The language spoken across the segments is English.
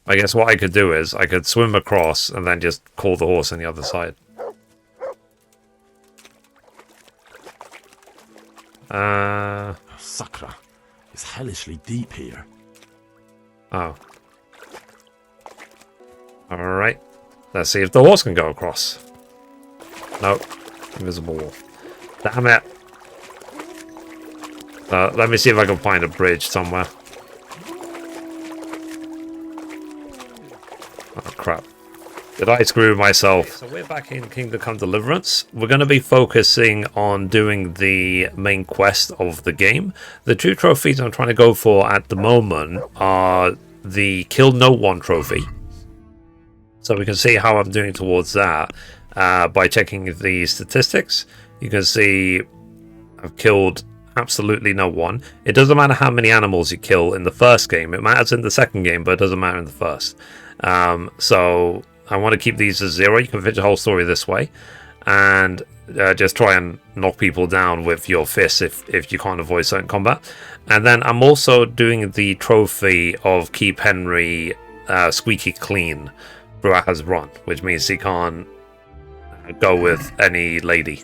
I guess what I could do is I could swim across and then just call the horse on the other side. Massacre. It's hellishly deep here. Oh. Alright. Let's see if the horse can go across. Nope. Invisible wall. Damn it. Let me see if I can find a bridge somewhere. Oh, crap. Did I screw myself? Okay, so we're back in Kingdom Come Deliverance. We're going to be focusing on doing the main quest of the game. The two trophies I'm trying to go for at the moment are the Kill No One trophy. So we can see how I'm doing towards that by checking the statistics. You can see I've killed absolutely no one. It doesn't matter how many animals you kill in the first game. It matters in the second game, but it doesn't matter in the first. So I want to keep these as 0. You can finish the whole story this way. And just try and knock people down with your fists if you can't avoid certain combat. And then I'm also doing the trophy of Keep Henry squeaky clean throughout his run, which means he can't go with any lady,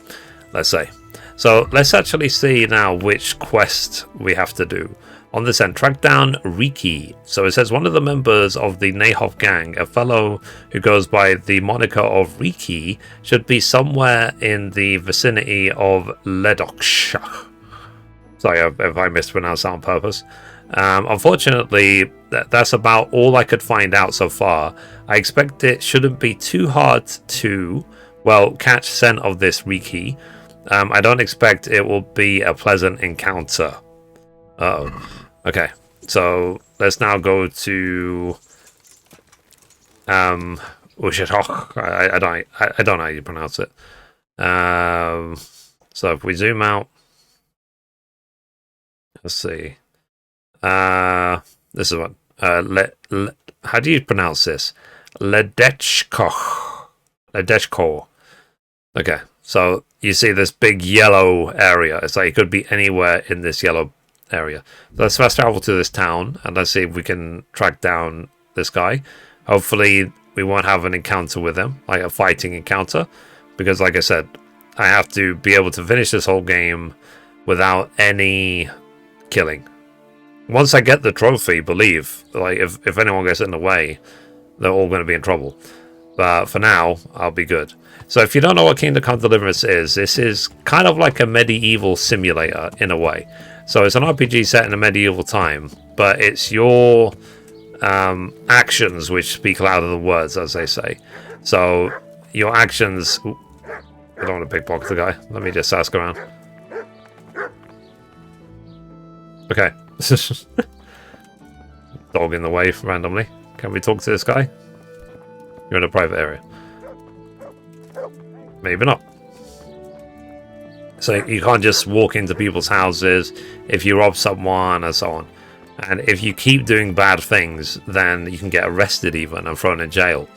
let's say. So let's actually see now which quest we have to do. On this end, track down Reeky. So it says one of the members of the Neuhof gang, a fellow who goes by the moniker of Reeky, should be somewhere in the vicinity of Ledetchko. Sorry if I mispronounced that on purpose. Unfortunately, that's about all I could find out so far. I expect it shouldn't be too hard to, well, catch scent of this Reeky. I don't expect it will be a pleasant encounter. Uh-oh. Okay, so let's now go to Ushitok. I don't know how you pronounce it. So if we zoom out, let's see. This is one. How do you pronounce this? Ledetchko. Ledetchko. Okay, so you see this big yellow area. It's like it could be anywhere in this yellow area. So let's fast travel to this town and let's see if we can track down this guy. Hopefully we won't have an encounter with him, like a fighting encounter, because like I said, I have to be able to finish this whole game without any killing. Once I get the trophy, believe, like if anyone gets in the way, they're all going to be in trouble. But for now, I'll be good. So if you don't know what Kingdom Come Deliverance is, this is kind of like a medieval simulator in a way. So it's an RPG set in a medieval time, but it's your actions which speak louder than words, as they say. So your actions... Ooh, I don't want to pickpocket the guy. Let me just ask around. Okay. Dog in the way randomly. Can we talk to this guy? You're in a private area. Maybe not. So you can't just walk into people's houses if you rob someone and so on. And if you keep doing bad things, then you can get arrested even and thrown in jail.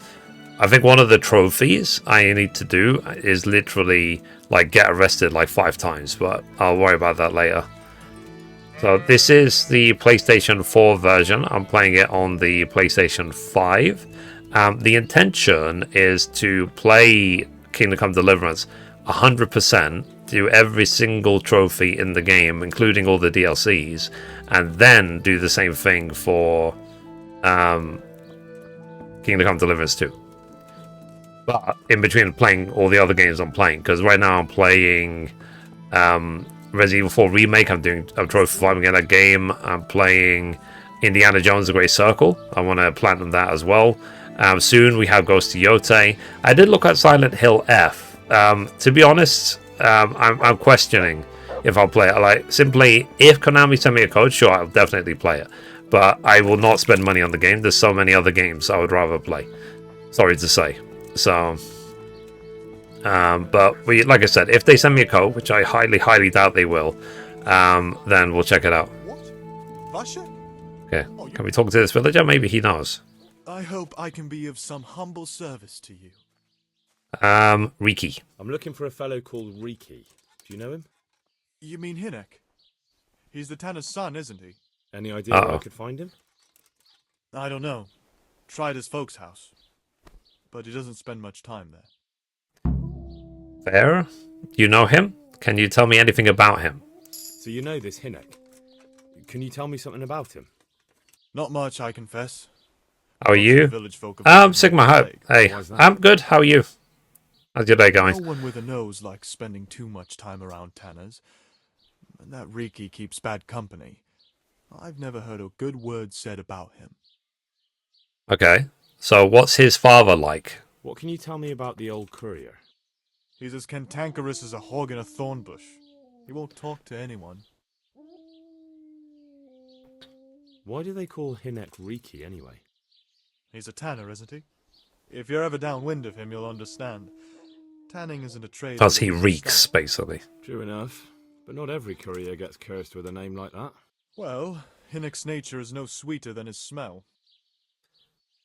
I think one of the trophies I need to do is literally like get arrested like 5 times, but I'll worry about that later. So this is the PlayStation 4 version. I'm playing it on the PlayStation 5. The intention is to play Kingdom Come Deliverance 100%, do every single trophy in the game, including all the DLCs, and then do the same thing for Kingdom Come Deliverance 2. But in between playing all the other games I'm playing, because right now I'm playing Resident Evil 4 Remake, I'm trophy farming in that game. I'm playing Indiana Jones The Great Circle. I want to platinum that as well. Soon we have Ghost of Yotei. I did look at Silent Hill F. To be honest, I'm questioning if I'll play it. Like, simply, if Konami send me a code, sure, I'll definitely play it. But I will not spend money on the game. There's so many other games I would rather play. Sorry to say. So, but like I said, if they send me a code, which I highly, highly doubt they will, then we'll check it out. What? Russia? Okay, can we talk to this villager? Maybe he knows. I hope I can be of some humble service to you. Reeky. I'm looking for a fellow called Reeky. Do you know him? You mean Hinek? He's the Tanner's son, isn't he? Any idea where I could find him? I don't know. Tried his folks' house, but he doesn't spend much time there. Fair. You know him? Can you tell me anything about him? So you know this Hinek. Can you tell me something about him? Not much, I confess. How are Most of the you? village folk have been Sigma, made how? plague. Hey, Why's that? I'm good. How are you? How's your day No going? one with a nose likes spending too much time around tanners. And that Reeky keeps bad company. I've never heard a good word said about him. Okay. So what's his father like? What can you tell me about the old courier? He's as cantankerous as a hog in a thorn bush. He won't talk to anyone. Why do they call Hinek Reeky anyway? He's a tanner, isn't he? If you're ever downwind of him, you'll understand. Tanning isn't a trade. Because that he is reeks, established. basically. True enough, but not every courier gets cursed with a name like that. Well, Hinnick's nature is no sweeter than his smell.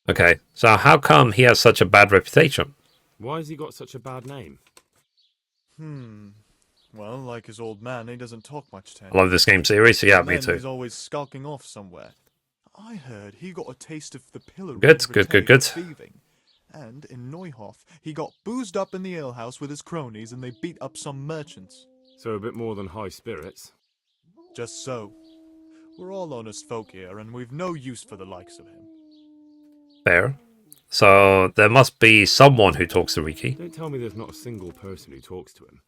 Okay. So how come he has such a bad reputation? Why has he got such a bad name? Well, like his old man, he doesn't talk much to I anyone. love this game series. Yeah, me Then too. He's always skulking off somewhere. I heard he got a taste of the pillory Good, for good, good, trade good. and thieving. And in Neuhof, he got boozed up in the alehouse with his cronies and they beat up some merchants. So a bit more than high spirits. Just so. We're all honest folk here, and we've no use for the likes of him. Fair. So there must be someone who talks to Reeky. Don't tell me there's not a single person who talks to him.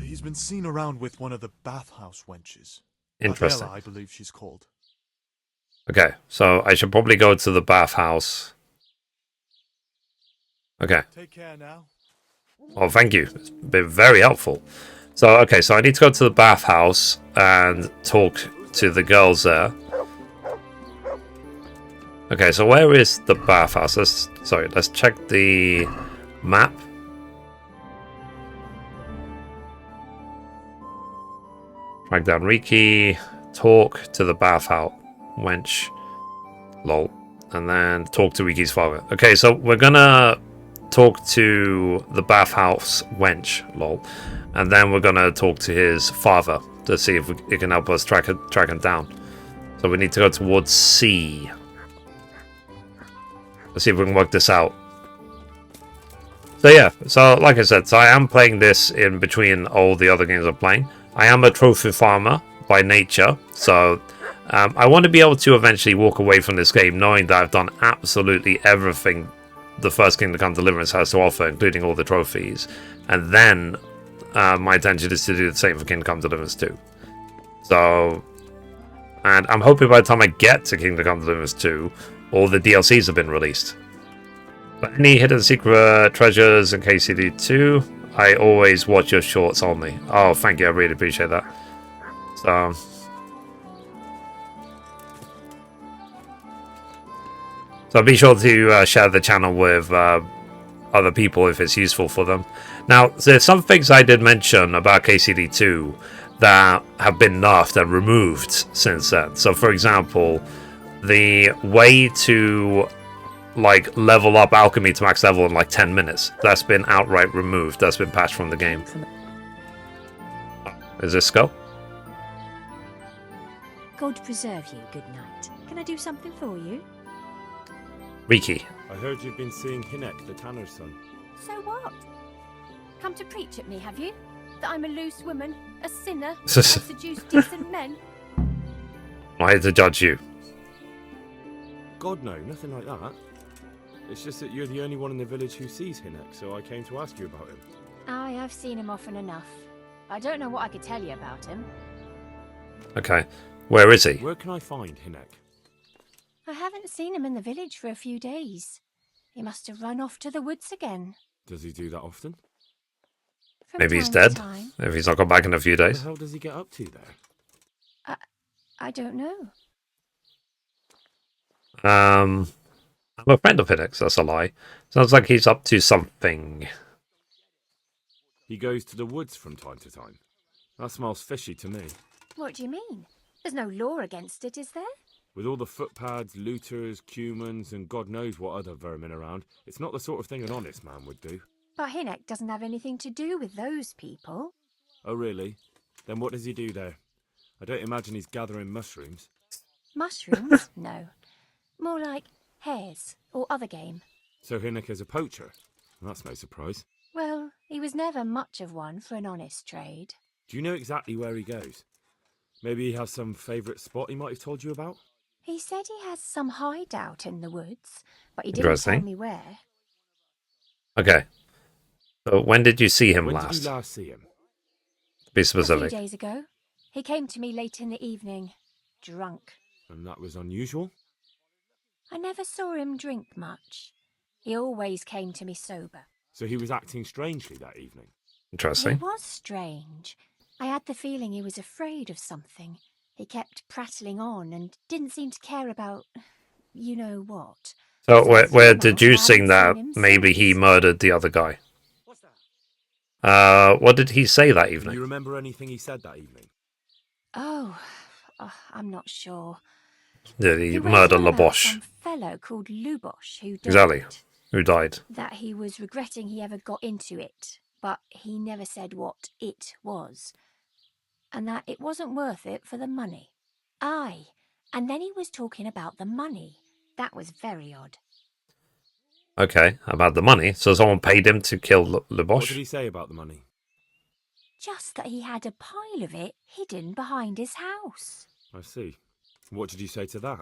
He's been seen around with one of the bathhouse wenches. Interesting. Adela, I believe she's called. Okay, so I should probably go to the bathhouse. Okay. Take care now. Oh, thank you. It's been very helpful. So, okay, so I need to go to the bathhouse and talk to the girls there. Okay, so where is the bathhouse? Let's check the map. Drag down Reeky, talk to the bathhouse wench, lol, and then talk to Reeky's father. Okay, so we're gonna talk to the bathhouse wench, lol, and then we're gonna talk to his father to see if it can help us track him down. So we need to go towards C. Let's see if we can work this out. So yeah, so like I said, so I am playing this in between all the other games I'm playing. I am a trophy farmer by nature, so I want to be able to eventually walk away from this game knowing that I've done absolutely everything the first Kingdom Come Deliverance has to offer, including all the trophies. And then my intention is to do the same for Kingdom Come Deliverance 2. So, and I'm hoping by the time I get to Kingdom Come Deliverance 2, all the DLCs have been released. But any hidden secret treasures in KCD 2, I always watch your shorts only. Oh, thank you, I really appreciate that. So be sure to share the channel with other people if it's useful for them. Now, there's some things I did mention about KCD 2 that have been nerfed and removed since then. So, for example, the way to like level up alchemy to max level in like 10 minutes, that's been outright removed. That's been patched from the game. Is this Skull? God preserve you, good night. Can I do something for you? Reeky. I heard you've been seeing Hinek, the tanner's son. So what? Come to preach at me, have you? That I'm a loose woman, a sinner, I seduce decent men? I'm here to judge you. God, no, nothing like that. It's just that you're the only one in the village who sees Hinek, so I came to ask you about him. Aye, I've seen him often enough. I don't know what I could tell you about him. Okay. Where is he? Where can I find Hinek? I haven't seen him in the village for a few days. He must have run off to the woods again. Does he do that often? From Maybe he's time to dead. time. If he's not come back in a few What the days. hell does he get up to there? I don't know. I'm a friend of Hidex, that's a lie. Sounds like he's up to something. He goes to the woods from time to time. That smells fishy to me. What do you mean? There's no law against it, is there? With all the footpads, looters, cumans, and God knows what other vermin around, it's not the sort of thing an honest man would do. But Hinek doesn't have anything to do with those people. Oh, really? Then what does he do there? I don't imagine he's gathering mushrooms. Mushrooms? No. More like hares, or other game. So Hinnock is a poacher? That's no surprise. Well, he was never much of one for an honest trade. Do you know exactly where he goes? Maybe he has some favourite spot he might have told you about? He said he has some hideout in the woods, but he didn't tell me where. Okay. So when did you see him When last? did you last see him? Be A specific. few days ago. He came to me late in the evening, drunk. And that was unusual? I never saw him drink much. He always came to me sober. So he was acting strangely that evening? Interesting. He was strange. I had the feeling he was afraid of something. He kept prattling on and didn't seem to care about you know what. So I we're thought deducing I hadn't that seen him maybe he since. murdered the other guy. What did he say that Do evening? you remember anything he said that evening? Oh, I'm not sure. Did he went murder on about Lubosh? some fellow called Lubosh who died. Exactly. Who died? That he was regretting he ever got into it, but he never said what it was. And that it wasn't worth it for the money. Aye, and then he was talking about the money. That was very odd. Okay, about the money. So someone paid him to kill What Lubosh? did he say about the money? Just that he had a pile of it hidden behind his house. I see. What did you say to that?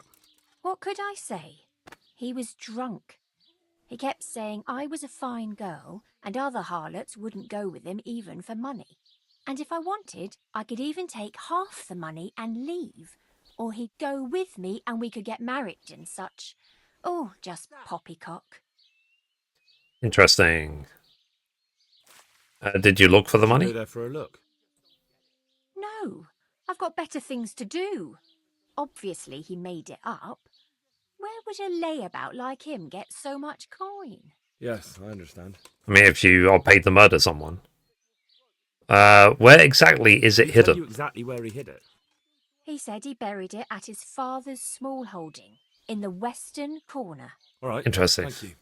What could I say? He was drunk. He kept saying I was a fine girl and other harlots wouldn't go with him even for money. And if I wanted, I could even take half the money and leave. Or he'd go with me and we could get married and such. Oh, just poppycock. Interesting. Did you look for the Did you money? go there for a look? No, I've got better things to do. Obviously he made it up. Where would a layabout like him get so much coin? Yes, I understand. I mean, if you are paid to murder someone. Where exactly is it Did he tell hidden? you exactly where he hid it? He said he buried it at his father's small holding in the western corner. All right. Interesting. Thank you.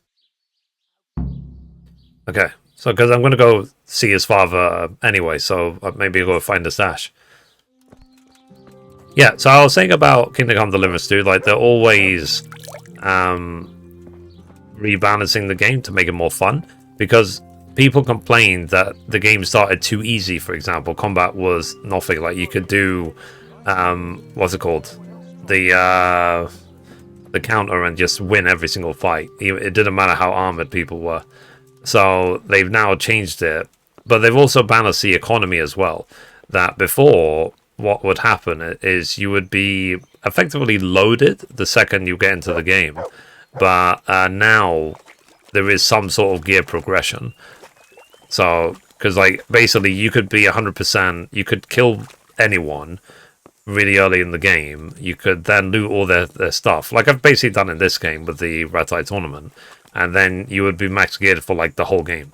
Okay, so because I'm going to go see his father anyway, so maybe I'll go find the stash. Yeah, so I was saying about Kingdom Come Deliverance, dude, like they're always rebalancing the game to make it more fun, because people complained that the game started too easy. For example, combat was nothing. Like you could do what's it called, the counter, and just win every single fight. It didn't matter how armored people were. So they've now changed it, but they've also balanced the economy as well. That before, what would happen is you would be effectively loaded the second you get into the game, but now there is some sort of gear progression. So, because like basically you could be 100%, you could kill anyone really early in the game. You could then loot all their stuff, like I've basically done in this game with the Red Eye tournament, and then you would be max geared for like the whole game.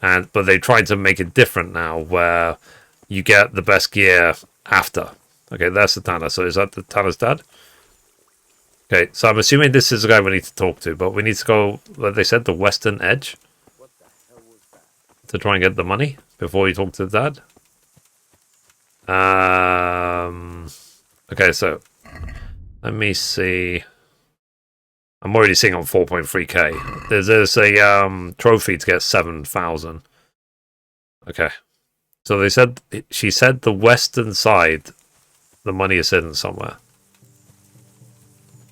But they tried to make it different now, where you get the best gear after. Okay, that's the Tanner. So is that the Tanner's dad? Okay, so I'm assuming this is the guy we need to talk to, but we need to go, like they said, the western edge to try and get the money before you talk to the dad. Okay, so let me see. I'm already seeing on 4.3k. There's a trophy to get 7,000. Okay. So she said the western side, the money is hidden somewhere.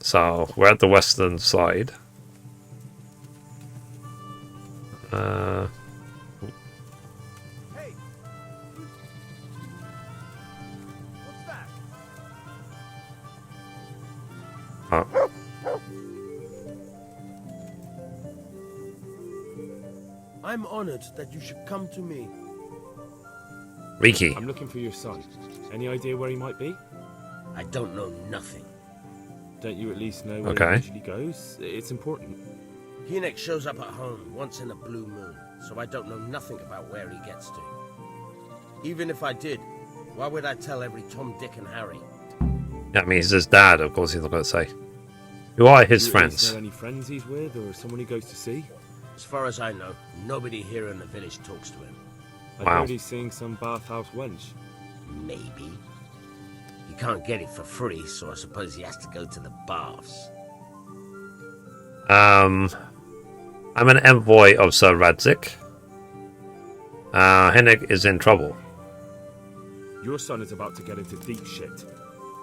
So we're at the western side. Hey. What's that? Oh. I'm honored that you should come to me. Reeky. I'm looking for your son. Any idea where he might be? I don't know nothing. Don't you at least know where Okay. he usually goes? It's important. Hinek shows up at home once in a blue moon, so I don't know nothing about where he gets to. Even if I did, why would I tell every Tom, Dick and Harry? Yeah, I mean, he's his dad, of course he's not going to say. Who are his Do you at least friends? know any friends he's with, or someone he goes to see? As far as I know, nobody here in the village talks to him. I Wow. heard he's seeing some bathhouse wench. Maybe. He can't get it for free, so I suppose he has to go to the baths. I'm an envoy of Sir Radzik. Hinnick is in trouble. Your son is about to get into deep shit.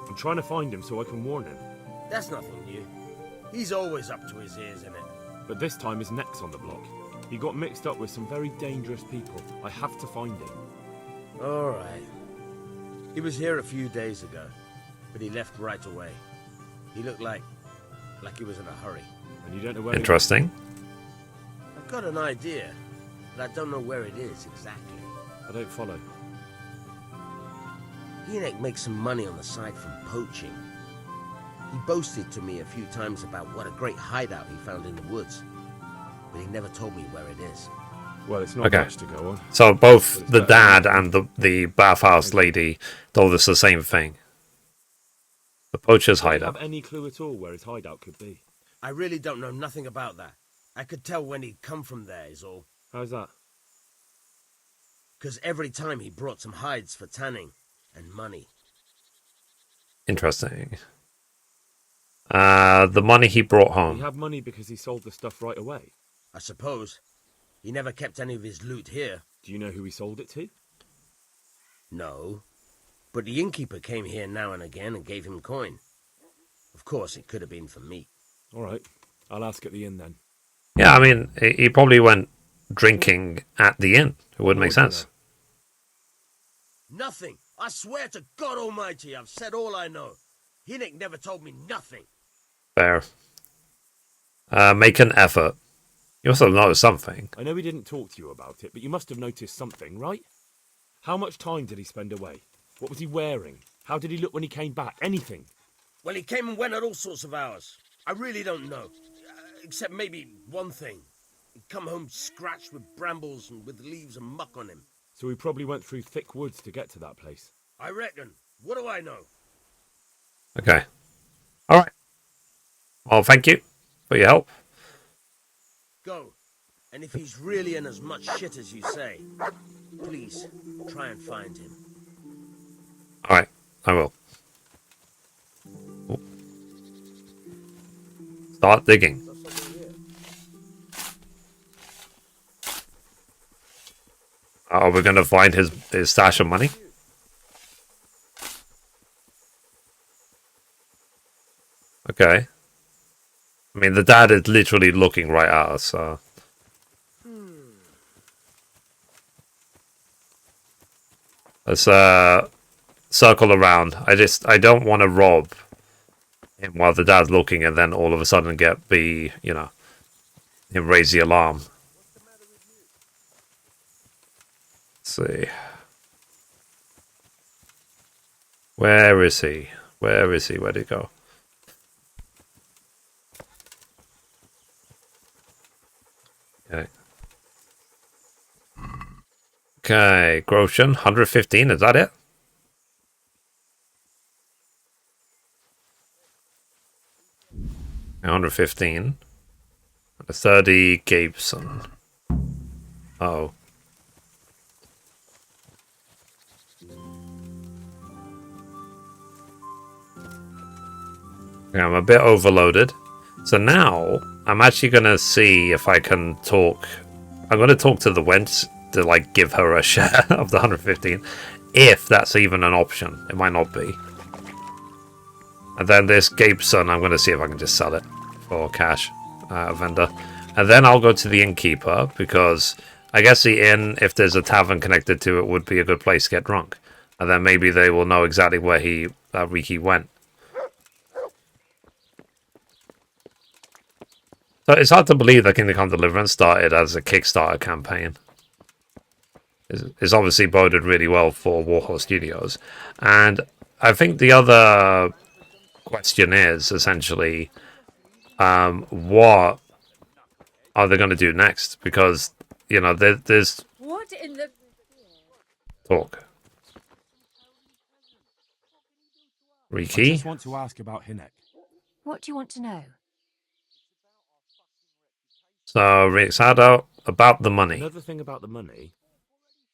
I'm trying to find him so I can warn him. That's nothing new. He's always up to his ears in it. But this time his neck's on the block. He got mixed up with some very dangerous people. I have to find him. All right. He was here a few days ago, but he left right away. He looked like he was in a hurry. And you don't know where Interesting. I've got an idea, but I don't know where it is exactly. I don't follow. Hinnick makes some money on the side from poaching. He boasted to me a few times about what a great hideout he found in the woods, but he never told me where it is. Well, it's not Okay. much to go on. So both the dad and the bathhouse lady told us the same thing. The poacher's Do you hideout. have any clue at all where his hideout could be? I really don't know nothing about that. I could tell when he'd come from there is all. How's that? Because every time he brought some hides for tanning and money. Interesting. The money he brought He home. had money because he sold the stuff right away. I suppose. He never kept any of his loot here. Do you know who he sold it to? No. But the innkeeper came here now and again and gave him coin. Of course, it could have been for me. All right. I'll ask at the inn then. Yeah, I mean, he probably went drinking at the inn. It would make sense. Nothing. I swear to God Almighty, I've said all I know. Hinnick never told me nothing. Fair. Make an effort. You also know something. I know he didn't talk to you about it, but you must have noticed something, right? How much time did he spend away? What was he wearing? How did he look when he came back? Anything? Well, he came and went at all sorts of hours. I really don't know. Except maybe one thing. He'd come home scratched with brambles and with leaves and muck on him. So he probably went through thick woods to get to that place. I reckon. What do I know? Okay. All right. Well, thank you for your help. Go. And if he's really in as much shit as you say, please try and find him. All right. I will. Start digging. Are we going to find his stash of money? Okay. I mean, the dad is literally looking right at us, so... Let's circle around. I don't want to rob him while the dad's looking and then all of a sudden him raise the alarm. Let's see. Where is he? Where is he? Where'd he go? Okay. Okay, Grosjean, 115, is that it? Okay, 115. 30 Gabeson. Oh. Okay, I'm a bit overloaded. So now, I'm actually going to see if I can talk. I'm going to talk to the wench to, like, give her a share of the 115. If that's even an option. It might not be. And then this Gabeson, I'm going to see if I can just sell it for cash. Vendor. And then I'll go to the innkeeper, because I guess the inn, if there's a tavern connected to it, would be a good place to get drunk. And then maybe they will know exactly where Reeky went. So it's hard to believe that Kingdom Come Deliverance started as a Kickstarter campaign. It's obviously boded really well for Warhorse Studios. And I think the other question is, essentially, what are they going to do next? Because, you know, there's... What in the... Talk. I Reeky? just want to ask about Hinnick. What do you want to know? So, Rick's had out about the money. Another thing about the money.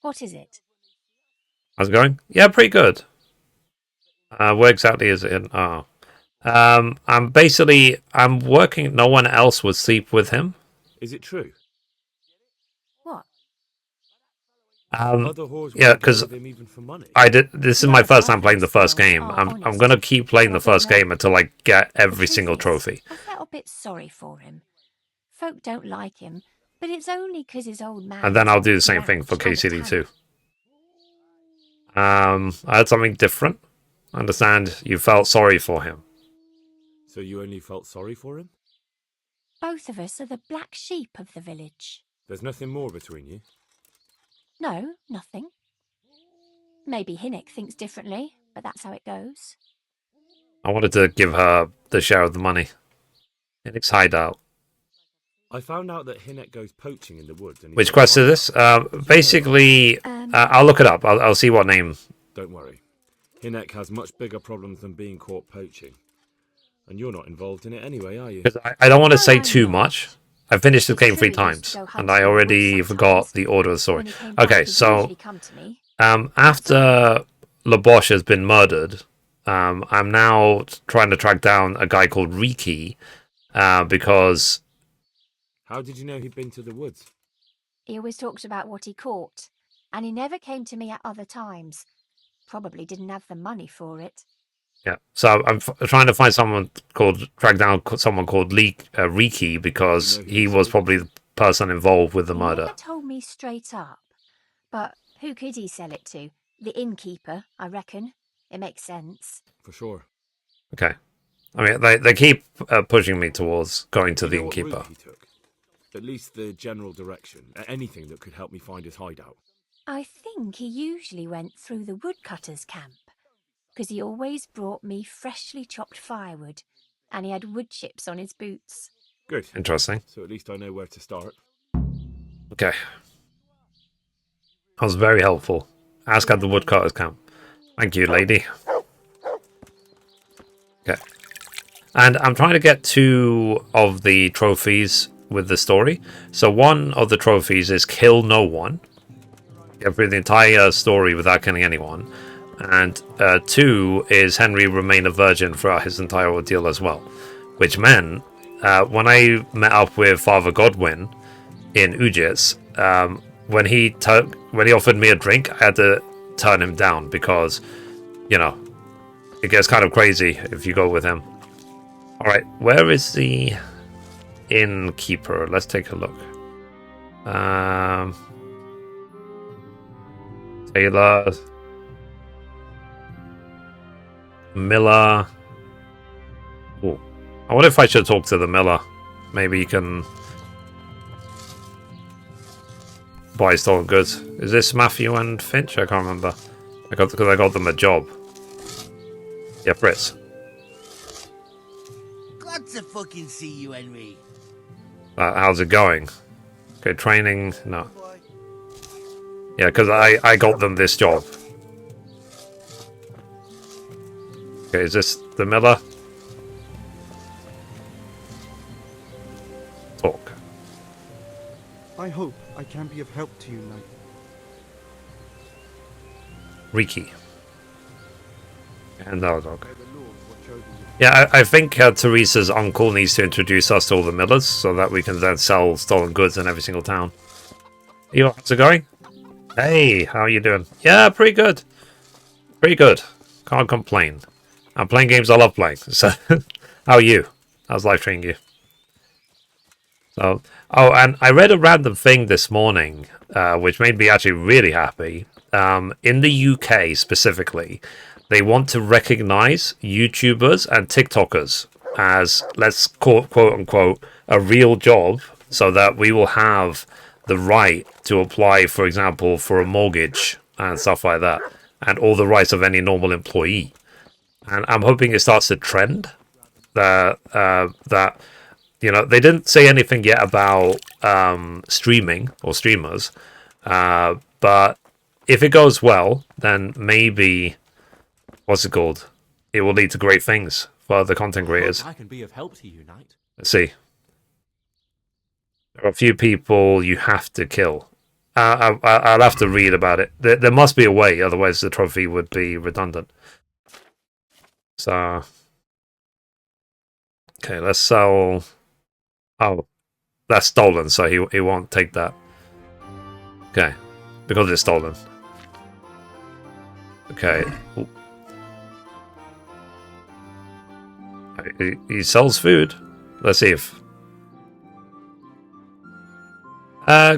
What is it? How's it going? Yeah, pretty good. Where exactly is it in? Oh. I'm working. No one else would sleep with him. Is it true? What? Other whores Yeah, wouldn't go because with him even for money. I did. This is None my of first my time playing the first first girls game. are I'm honest, gonna keep playing so the I don't first know. game until I get The every truth single is, trophy. I felt a bit sorry for him. Folk don't like him, but it's only 'cause his old man. And then I'll do the took same the thing for ouch on the KCD too. tannoy. I had something different. I understand you felt sorry for him. So you only felt sorry for him? Both of us are the black sheep of the village. There's nothing more between you? No, nothing. Maybe Hinnick thinks differently, but that's how it goes. I wanted to give her the share of the money in its hideout. I found out that Hinnick goes poaching in the woods. And he's Which got a quest is this? hideout. Did you know that? Basically, I'll look it up. I'll see what name. Don't worry. Hinnick has much bigger problems than being caught poaching. And you're not involved in it anyway, are you? Because I don't want to No, say I'm too not. much. I finished the It's game true 3 he used to times, go and hunting I in the already woods forgot sometimes. the order of the story. When he came back, Okay, he'd so usually come to me. after Lubosh has been murdered, I'm now trying to track down a guy called Reeky, because How did you know he'd been to the woods? He always talked about what he caught, and he never came to me at other times. Probably didn't have the money for it. yeah. So I'm trying to find track down someone called Reeky because You know who he he was sold probably the person involved with the He murder. never told me straight up. But who could he sell it to? The innkeeper, I reckon. It makes sense. For sure. Okay. I mean, they keep pushing me towards going to You the know what innkeeper. route he took? At least the general direction. Anything that could help me find his hideout. I think he usually went through the woodcutter's camp, 'cause he always brought me freshly chopped firewood, and he had wood chips on his boots. Good. Interesting. So at least I know where to start. Okay. That was very helpful. Ask at the woodcutter's camp. Thank you, lady. Okay. And I'm trying to get 2 of the trophies with the story. So one of the trophies is kill no one. Get through the entire story without killing anyone. And 2 is Henry remain a virgin throughout his entire ordeal as well. Which meant, when I met up with Father Godwin in Ujits, when he offered me a drink, I had to turn him down because, you know, it gets kind of crazy if you go with him. Alright, where is the innkeeper? Let's take a look. Taylor, Miller. Ooh. I wonder if I should talk to the Miller. Maybe he can buy stolen goods. Is this Matthew and Finch? I can't remember. Because I got them a job. Yeah, Fritz. Glad to fucking see you, Henry. How's it going? Okay, training. No. Yeah, because I got them this job. Okay, is this the Miller? Talk. I hope I can be of help to you, Knight. Reeky. And our dog. May the Lord watch over you. Yeah, I think Teresa's uncle needs to introduce us to all the Millers so that we can then sell stolen goods in every single town. Yo, how's it going? Hey, how are you doing? Yeah, pretty good. Pretty good. Can't complain. I'm playing games I love playing. So, how are you? How's life treating you? So, oh, and I read a random thing this morning, which made me actually really happy. In the UK specifically, they want to recognize YouTubers and TikTokers as, let's quote unquote, a real job, so that we will have the right to apply, for example, for a mortgage and stuff like that, and all the rights of any normal employee. And I'm hoping it starts to trend that you know, they didn't say anything yet about streaming or streamers, but if it goes well, then maybe, what's it called? It will lead to great things for the content creators. I can be of help to you, Knight. Let's see. There are a few people you have to kill. I'll have to read about it. There must be a way, otherwise the trophy would be redundant. So, Okay, let's sell. Oh, that's stolen, so he won't take that. Okay, because it's stolen. Okay. Ooh. He sells food. Let's see if.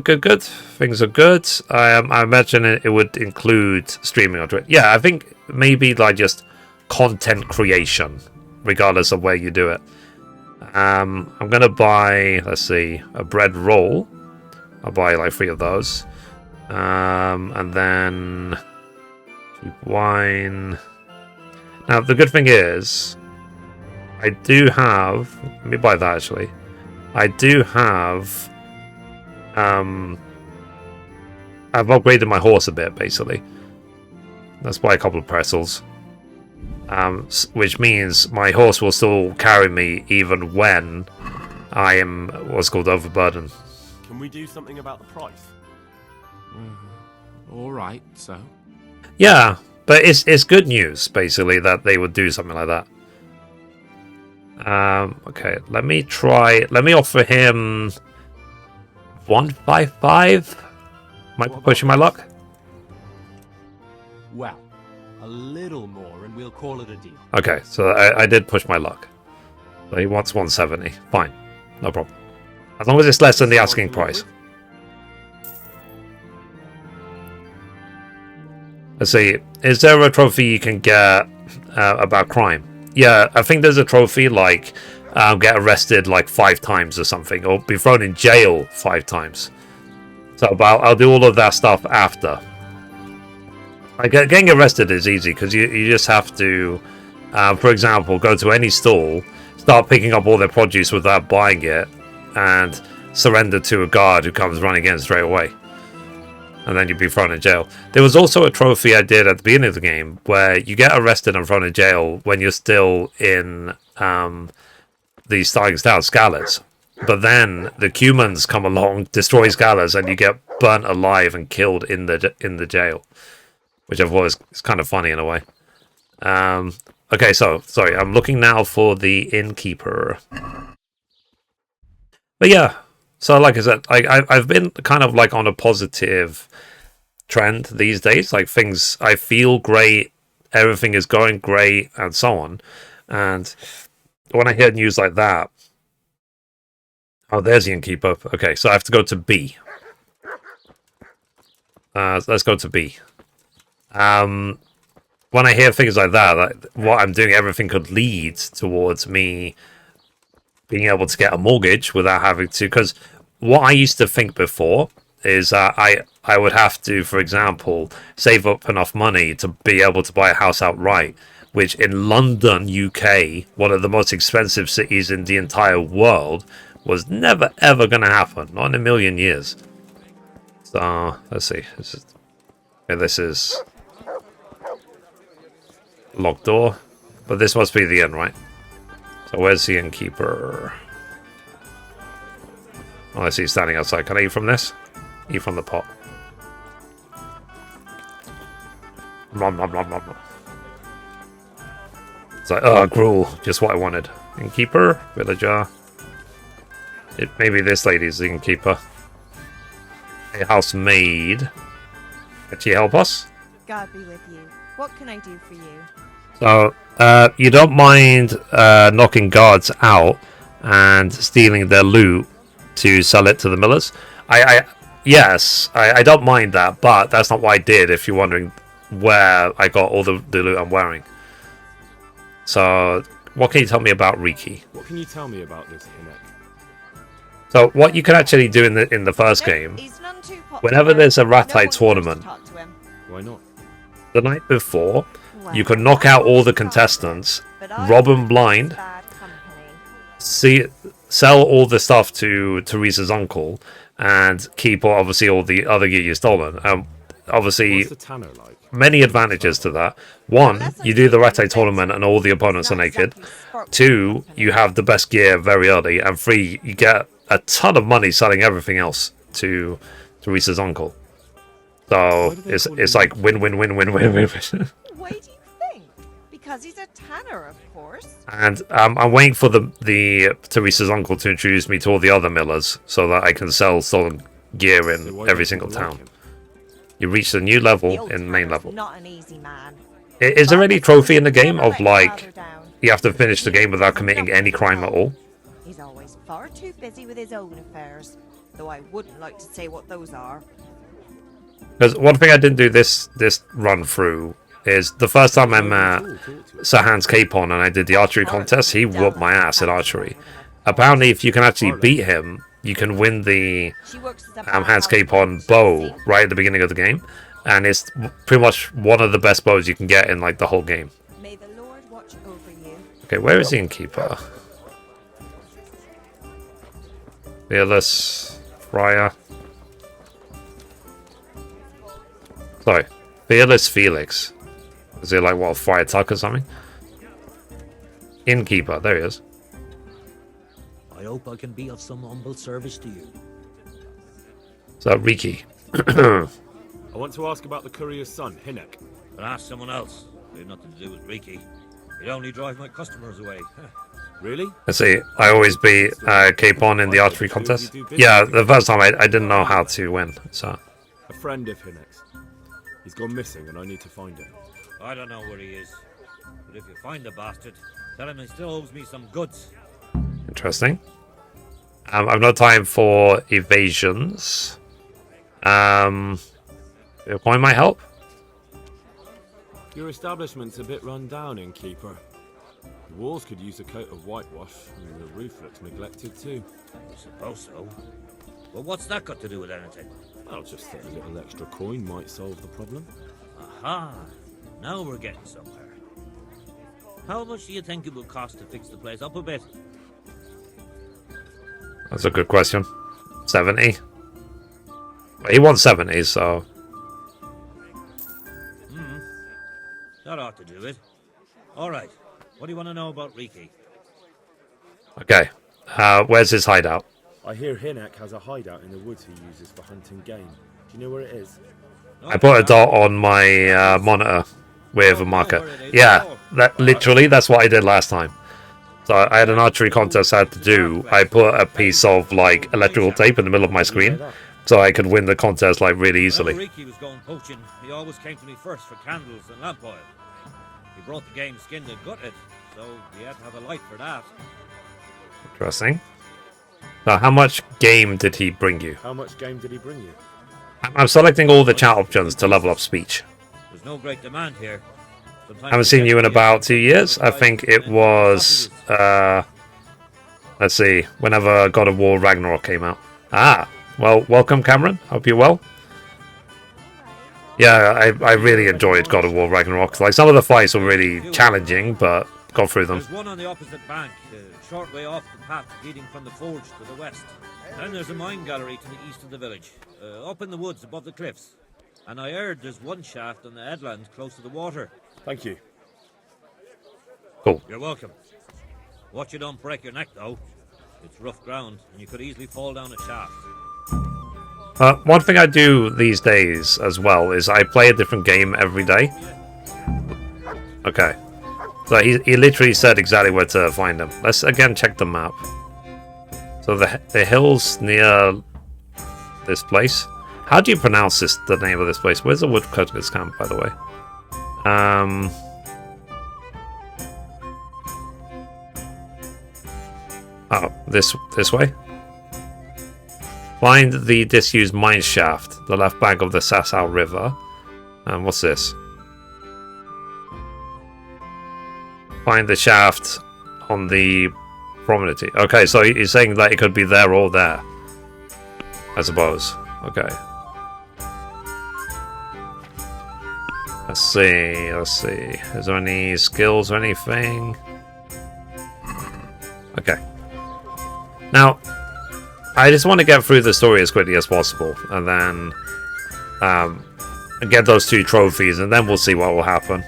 Good. Things are good. I imagine it would include streaming or Twitch. Yeah, I think maybe like just content creation, regardless of where you do it. I'm gonna buy, let's see, a bread roll. I'll buy like 3 of those. And then cheap wine. Now the good thing is, I do have. Let me buy that actually. I do have. I've upgraded my horse a bit, basically. Let's buy a couple of pretzels. Which means my horse will still carry me even when I am what's called overburdened. Can we do something about the price? All right, so. Yeah, but it's good news, basically, that they would do something like that. Okay, let me offer him 155. Might be pushing my luck. Well, a little more and we'll call it a deal. Okay, so I did push my luck. So he wants 170. Fine, no problem. As long as it's less than the asking price. Let's see. Is there a trophy you can get about crime? Yeah, I think there's a trophy like get arrested like 5 times or something, or be thrown in jail 5 times. So I'll do all of that stuff after. Like, getting arrested is easy because you just have to, for example, go to any stall, start picking up all their produce without buying it, and surrender to a guard who comes running in straight away. And then you'd be thrown in jail. There was also a trophy I did at the beginning of the game where you get arrested and thrown in jail when you're still in the starting town, Scalars. But then the Cumans come along, destroy Scalars, and you get burnt alive and killed in the jail. Which I thought is kind of funny in a way. Okay, so, sorry, I'm looking now for the innkeeper. But yeah, so like I said, I've been kind of like on a positive trend these days. Like things, I feel great, everything is going great, and so on. And when I hear news like that, oh, there's the innkeeper. Okay, so I have to go to B. Let's go to B. When I hear things like that, what I'm doing, everything could lead towards me being able to get a mortgage without having to. Because what I used to think before is I would have to, for example, save up enough money to be able to buy a house outright, which in London, UK, one of the most expensive cities in the entire world, was never ever going to happen. Not in a million years. So, let's see. This is locked door, but this must be the end, right? So where's the innkeeper? Oh, I see he's standing outside. Can I eat from this? Eat from the pot. Nom, nom, nom, nom, nom. It's like, oh, gruel, just what I wanted. Innkeeper, villager. Maybe this lady's the innkeeper. A housemaid. Can she help us? God be with you. What can I do for you? So, you don't mind knocking guards out and stealing their loot to sell it to the millers? Yes, I don't mind that, but that's not what I did, if you're wondering where I got all the loot I'm wearing. So, what can you tell me about Reeky? What can you tell me about this Hinek? So, what you can actually do in the first game, whenever there's a Ratai tournament, Why not? the night before, you can knock out all the contestants, rob them blind, sell all the stuff to Teresa's uncle, and keep obviously all the other gear you've stolen. Obviously, What's the Tanner like? many advantages to that. 1, you do the Ratai tournament and all the opponents are naked. 2, you have the best gear very early. And 3, you get a ton of money selling everything else to Teresa's uncle. So it's like win, win, win, win, win, win. Why do you think? Because he's a tanner, of course. And I'm waiting for the Teresa's uncle to introduce me to all the other millers so that I can sell stolen gear in every single town. You reach a new level in main level. Not an easy man. Is there any trophy in the game of like you have to finish the game without committing any crime at all? He's always far too busy with his own affairs, though I wouldn't like to say what those are. Because one thing I didn't do this run through is the first time I met Sir Hans Capon and I did the archery contest, he whooped my ass at archery. Apparently, if you can actually beat him, you can win the Hans Capon bow right at the beginning of the game, and it's pretty much one of the best bows you can get in like the whole game. May the Lord watch over you. Okay, where is the innkeeper? Fearless Friar. Sorry, Fearless Felix. Is it like what, Friar Tuck or something? Innkeeper, there he is. I hope I can be of some humble service to you. So Reeky. I want to ask about the courier's son, Hinek. But ask someone else. I have nothing to do with Reeky. He'd only drive my customers away. Really? Let's see, I always beat Capon in the archery contest. Yeah, the first time I didn't know how to win, so... A friend of Hinek's. He's gone missing and I need to find him. I don't know where he is. But if you find the bastard, tell him he still owes me some goods. Interesting. I've no time for evasions. Your point might help. Your establishment's a bit run down, innkeeper. The walls could use a coat of whitewash, and the roof looks neglected too. I suppose so. But what's that got to do with anything? I'll just think a little extra coin might solve the problem. Aha! Now we're getting somewhere. How much do you think it will cost to fix the place up a bit? That's a good question. 70. Well, he wants 70, so... That ought to do it. Alright, what do you want to know about Reeky? Okay, where's his hideout? I hear Hinek has a hideout in the woods he uses for hunting game. Do you know where it is? I put a dot on my monitor with a marker. Yeah, that's what I did last time. So I had an archery contest I had to do. I put a piece of like electrical tape in the middle of my screen so I could win the contest like really easily. When Reeky was going poaching, he always came to me first for candles and lamp oil. He brought the game skinned and gutted, so he had to have a light for that. Interesting. Now, how much game did he bring you? How much game did he bring you? I'm selecting all the chat options to level up speech. There's no great demand here. I haven't seen you in about 2 years. I think it was, let's see, whenever God of War Ragnarok came out. Ah, well, welcome, Cameron. Hope you're well. Yeah, I really enjoyed God of War Ragnarok. Like, some of the fights were really challenging, but got through them. There's one on the opposite bank, a short way off the path leading from the forge to the west. Then there's a mine gallery to the east of the village, up in the woods above the cliffs. And I heard there's one shaft on the headland close to the water. Thank you. Cool. You're welcome. Watch you don't break your neck, though. It's rough ground, and you could easily fall down a shaft. One thing I do these days as well is I play a different game every day. Okay. So he literally said exactly where to find them. Let's again check the map. So the hills near this place. How do you pronounce this? The name of this place? Where's the woodcutter's camp, by the way? Oh, this way. Find the disused mine shaft, the left bank of the Sasau River. And what's this? Find the shaft on the promenade. Okay, so he's saying that it could be there or there, I suppose. Okay. Let's see. Is there any skills or anything? Okay. Now, I just want to get through the story as quickly as possible, and then get those 2 trophies, and then we'll see what will happen.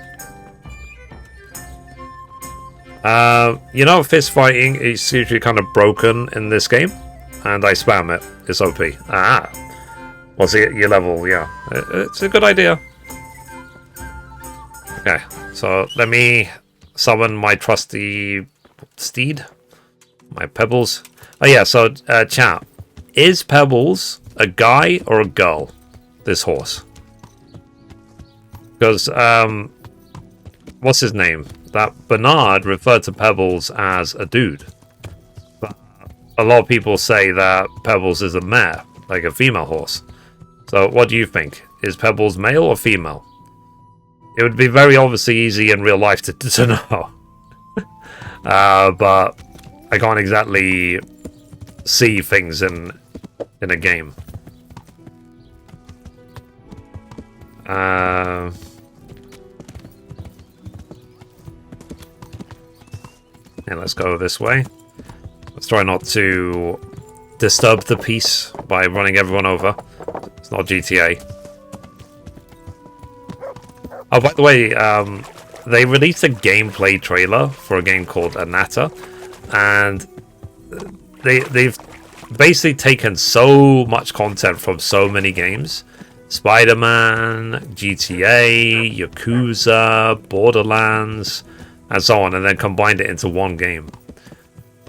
You know, fist fighting is usually kind of broken in this game, and I spam it. It's OP. Ah, what's your level? Yeah, it's a good idea. Okay, so let me summon my trusty steed, my Pebbles. Oh yeah, so chat, is Pebbles a guy or a girl? This horse, because what's his name? That Bernard referred to Pebbles as a dude. But a lot of people say that Pebbles is a mare, like a female horse. So what do you think? Is Pebbles male or female? It would be very obviously easy in real life to know. But I can't exactly see things in a game. Yeah, let's go this way. Let's try not to disturb the peace by running everyone over. It's not GTA. Oh, by the way, they released a gameplay trailer for a game called Anata, and they've basically taken so much content from so many games. Spider-Man, GTA, Yakuza, Borderlands, and so on, and then combined it into one game.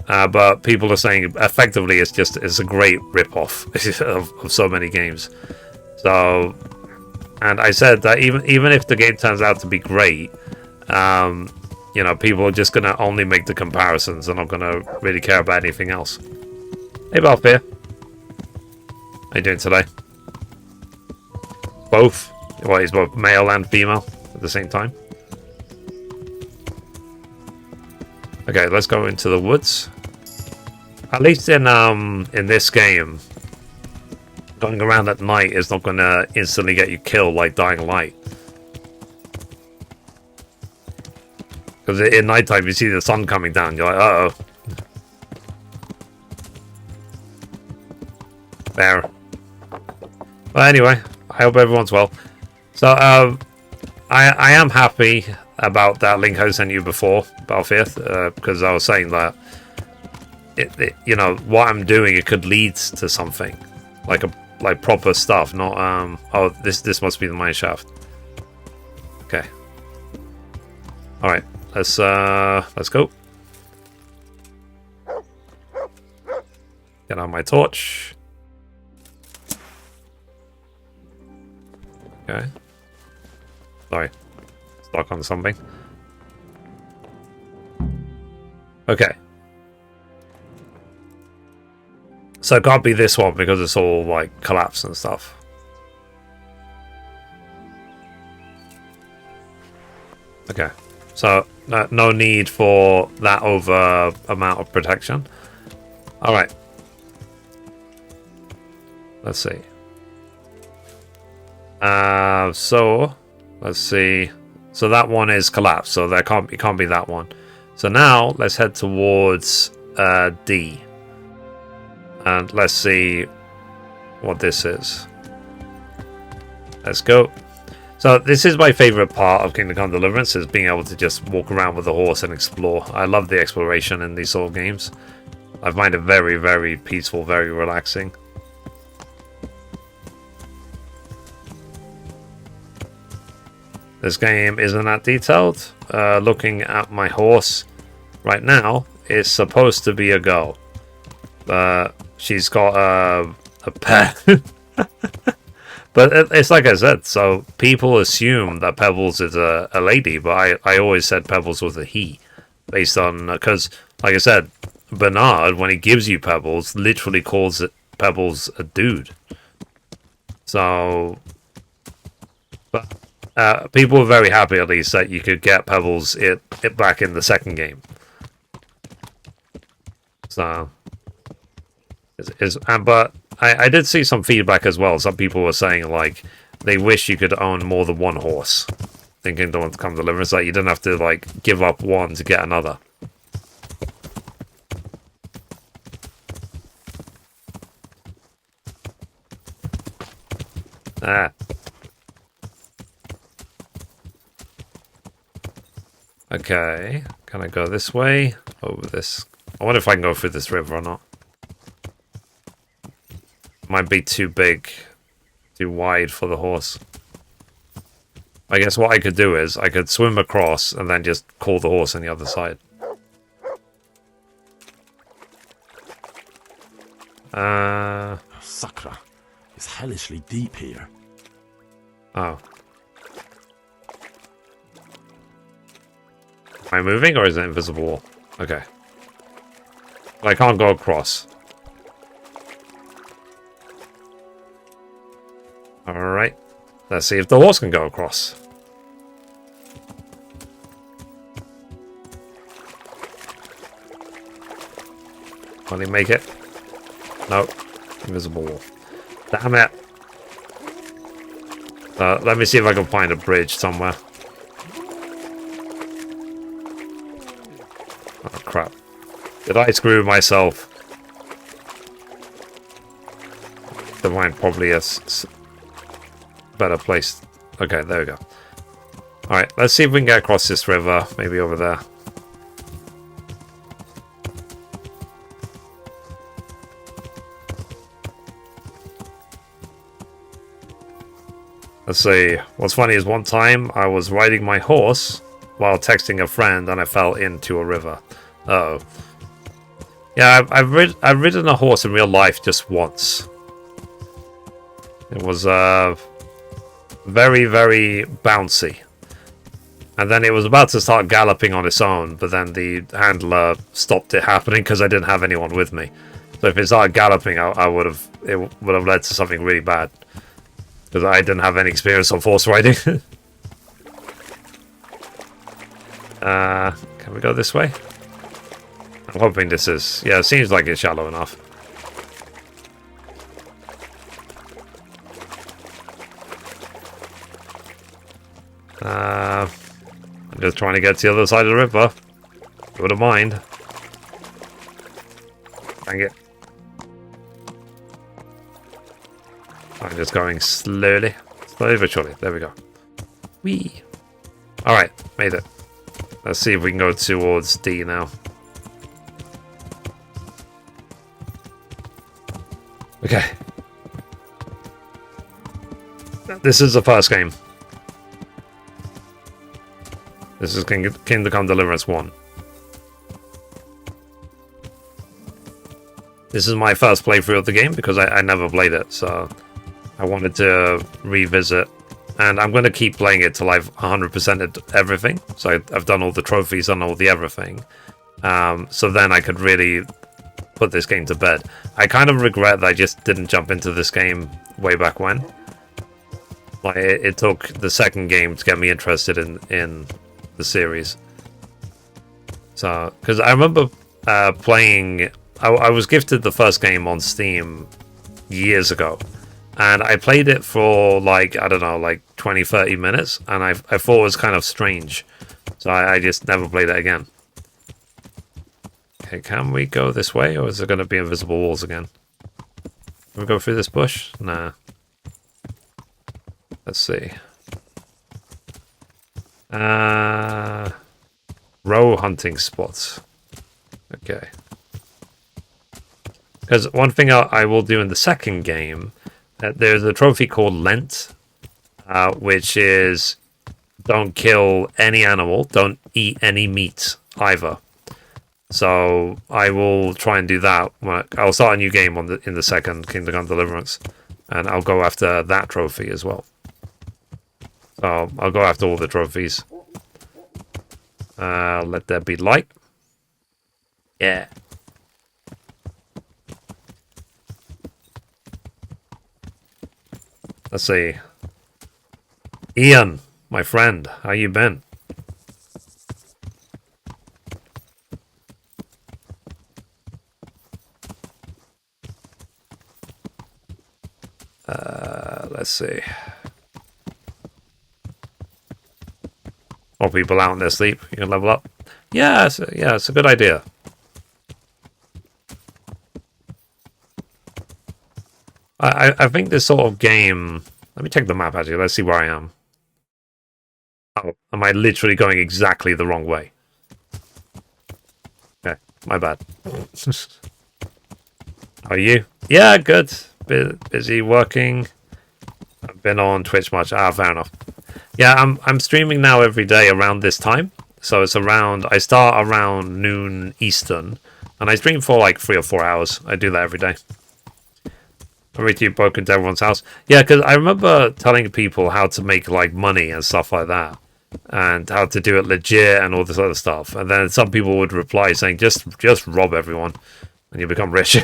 But people are saying effectively it's a great rip-off of so many games. So, and I said that even if the game turns out to be great, you know, people are just gonna only make the comparisons and not gonna really care about anything else. Hey, Balfir. How you doing today? Both? Well, he's both male and female at the same time. Okay, let's go into the woods. At least in this game, going around at night is not gonna instantly get you killed like Dying Light. Because in nighttime you see the sun coming down, you're like, uh-oh. There. But anyway, I hope everyone's well. So, I am happy about that link I sent you before, Balfir, because I was saying that, you know, what I'm doing, it could lead to something. Like proper stuff, not, oh, this must be the mine shaft. Okay. Alright, let's go. Get on my torch. Okay. Sorry. Stuck on something. Okay. So it can't be this one because it's all like collapsed and stuff. Okay. So no need for that over amount of protection. Alright. Let's see. So let's see. So that one is collapsed, so it can't be that one. So now let's head towards D. And let's see what this is. Let's go. So this is my favorite part of Kingdom Come Deliverance, is being able to just walk around with the horse and explore. I love the exploration in these sort of games. I find it very, very peaceful, very relaxing. This game isn't that detailed. Looking at my horse right now, it's supposed to be a girl. She's got a pet. But it's like I said, so people assume that Pebbles is a lady, but I always said Pebbles was a he. Based on, because, like I said, Bernard, when he gives you Pebbles, literally calls Pebbles a dude. So, but people were very happy, at least, that you could get Pebbles it back in the second game. So, but I did see some feedback as well. Some people were saying, like, they wish you could own more than one horse. Thinking Kingdom Come Deliverance, like, you didn't have to, like, give up one to get another. Ah. Okay, can I go this way? Over this? I wonder if I can go through this river or not. Might be too big, too wide for the horse. I guess what I could do is I could swim across and then just call the horse on the other side. Massacre. It's hellishly deep here. Oh. Am I moving or is it invisible wall? Okay. I can't go across. Alright. Let's see if the horse can go across. Can he make it? Nope. Invisible wall. Damn it. Let me see if I can find a bridge somewhere. Oh, crap. Did I screw myself? To find probably a better place. Okay, there we go. Alright, let's see if we can get across this river. Maybe over there. Let's see. What's funny is one time I was riding my horse while texting a friend and I fell into a river. Uh-oh. Yeah, I've ridden a horse in real life just once. It was very, very bouncy. And then it was about to start galloping on its own, but then the handler stopped it happening because I didn't have anyone with me. So if it started galloping, it would have led to something really bad. Because I didn't have any experience of horse riding. Can we go this way? I'm hoping this is... Yeah, it seems like it's shallow enough. I'm just trying to get to the other side of the river. You wouldn't mind. Dang it. I'm just going slowly. Slowly but surely. There we go. Whee! Alright, made it. Let's see if we can go towards D now. Okay. This is the first game. This is Kingdom Come Deliverance 1. This is my first playthrough of the game because I never played it, so I wanted to revisit. And I'm going to keep playing it till I've 100%ed everything. So I've done all the trophies, done all the everything. So then I could really put this game to bed. I kind of regret that I just didn't jump into this game way back when. Like it took the second game to get me interested in the series. So, because I remember playing... I was gifted the first game on Steam years ago. And I played it for like, I don't know, like 20-30 minutes. And I thought it was kind of strange. So I just never played it again. Okay, can we go this way? Or is there going to be invisible walls again? Can we go through this bush? Nah. Let's see. Row hunting spots. Okay. Because one thing I will do in the second game, there's a trophy called Lent, which is don't kill any animal, don't eat any meat either. So I will try and do that. I'll start a new game in the second Kingdom Come Deliverance, and I'll go after that trophy as well. So I'll go after all the trophies. Let there be light. Yeah. Let's see. Ian, my friend, how you been? Let's see. More people out in their sleep. You can level up. Yeah, it's a good idea. I think this sort of game... Let me check the map, actually. Let's see where I am. Oh, am I literally going exactly the wrong way? Okay, my bad. How are you? Yeah, good. Busy working. I've been on Twitch much. Ah, fair enough. Yeah, I'm streaming now every day around this time. So it's around. I start around noon Eastern, and I stream for like 3 or 4 hours. I do that every day. I read you broke into everyone's house. Yeah, because I remember telling people how to make like money and stuff like that, and how to do it legit and all this other stuff. And then some people would reply saying, "Just rob everyone, and you become rich."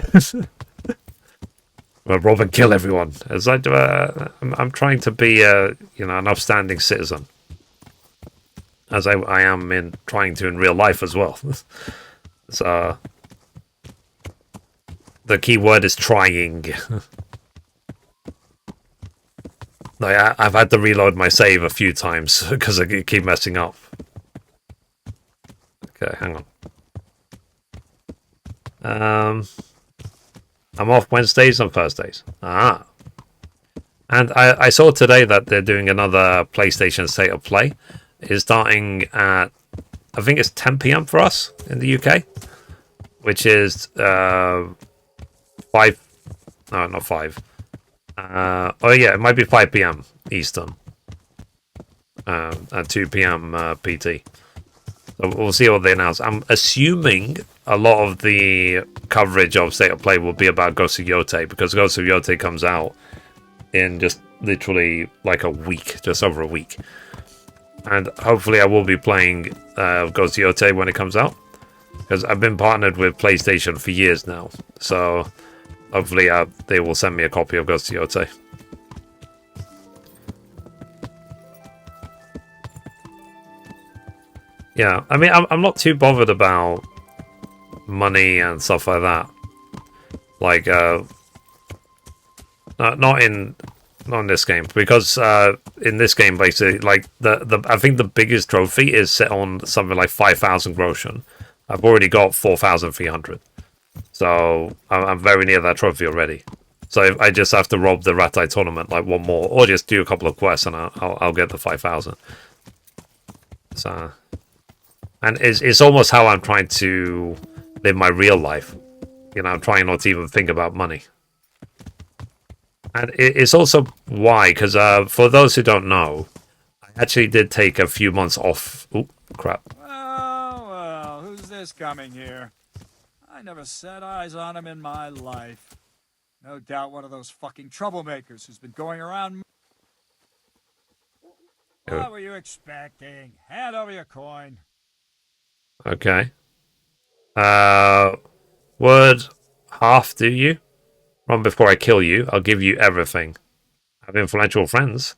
Well, rob and kill everyone. It's like I'm trying to be an upstanding citizen, as I am in trying to in real life as well. So the key word is trying. Like I've had to reload my save a few times because I keep messing up. Okay, hang on. I'm off Wednesdays and Thursdays. Ah. And I saw today that they're doing another PlayStation State of Play. It's starting at, I think it's 10 p.m. for us in the UK. Which is 5... No, not 5. Oh yeah, it might be 5 p.m. Eastern. At 2 p.m. PT. So we'll see what they announce. I'm assuming a lot of the coverage of State of Play will be about Ghost of Yotei, because Ghost of Yotei comes out in just literally like a week, just over a week. And hopefully I will be playing Ghost of Yotei when it comes out, because I've been partnered with PlayStation for years now. So hopefully they will send me a copy of Ghost of Yotei. Yeah, I mean, I'm not too bothered about money and stuff like that. Like, not in this game, because in this game, basically, like I think the biggest trophy is set on something like 5,000 groschen. I've already got 4,300, so I'm very near that trophy already. So I just have to rob the Ratai tournament like one more, or just do a couple of quests, and I'll get the 5,000. So. And it's almost how I'm trying to live my real life. You know, I'm trying not to even think about money. And it's also why, because for those who don't know, I actually did take a few months off. Oop, crap. Well, who's this coming here? I never set eyes on him in my life. No doubt one of those fucking troublemakers who's been going around. What were you expecting? Hand over your coin. Okay. Would half do you? Run before I kill you. I'll give you everything. I have influential friends.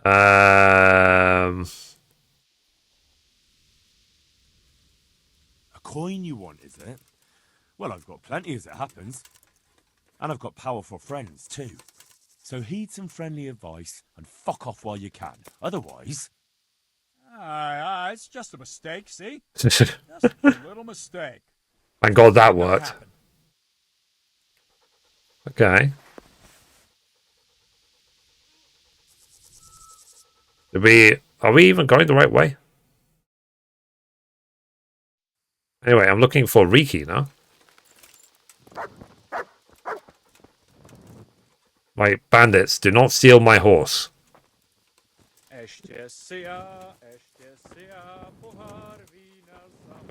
A coin you want, is it? Well, I've got plenty as it happens. And I've got powerful friends, too. So heed some friendly advice and fuck off while you can. Otherwise... it's just a mistake, see? Just a little mistake. Thank God that worked. Okay. Are we even going the right way? Anyway, I'm looking for Reeky now. My bandits, do not steal my horse.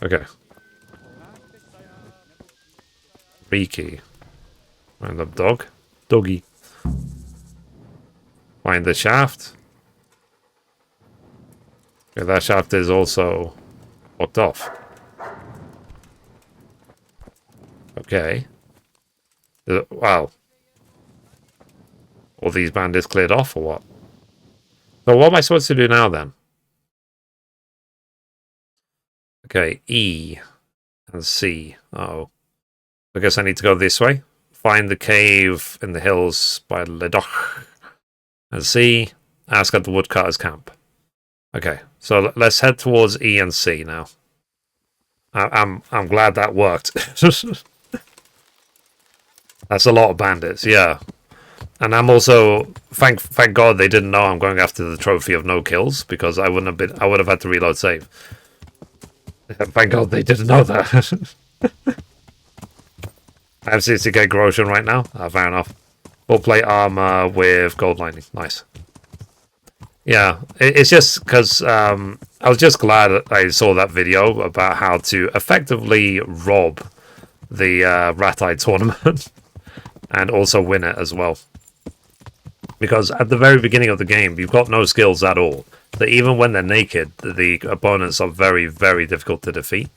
Okay. Reeky. Random dog. Doggy. Find the shaft. Okay, that shaft is also blocked off. Okay. Wow. All these bandits cleared off or what? So what am I supposed to do now then? Okay, E and C. Oh. I guess I need to go this way. Find the cave in the hills by Ledetchko. And C. Ask at the woodcutter's camp. Okay, so let's head towards E and C now. I'm glad that worked. That's a lot of bandits, yeah. And I'm also thank God they didn't know I'm going after the trophy of no kills, because I would have had to reload save. Thank God they didn't know that. I have 60k corrosion right now. Fair enough. Full plate armor with gold lining. Nice. Yeah, it's just because I was just glad that I saw that video about how to effectively rob the Rat-Eye tournament and also win it as well. Because at the very beginning of the game, you've got no skills at all. So even when they're naked, the opponents are very, very difficult to defeat.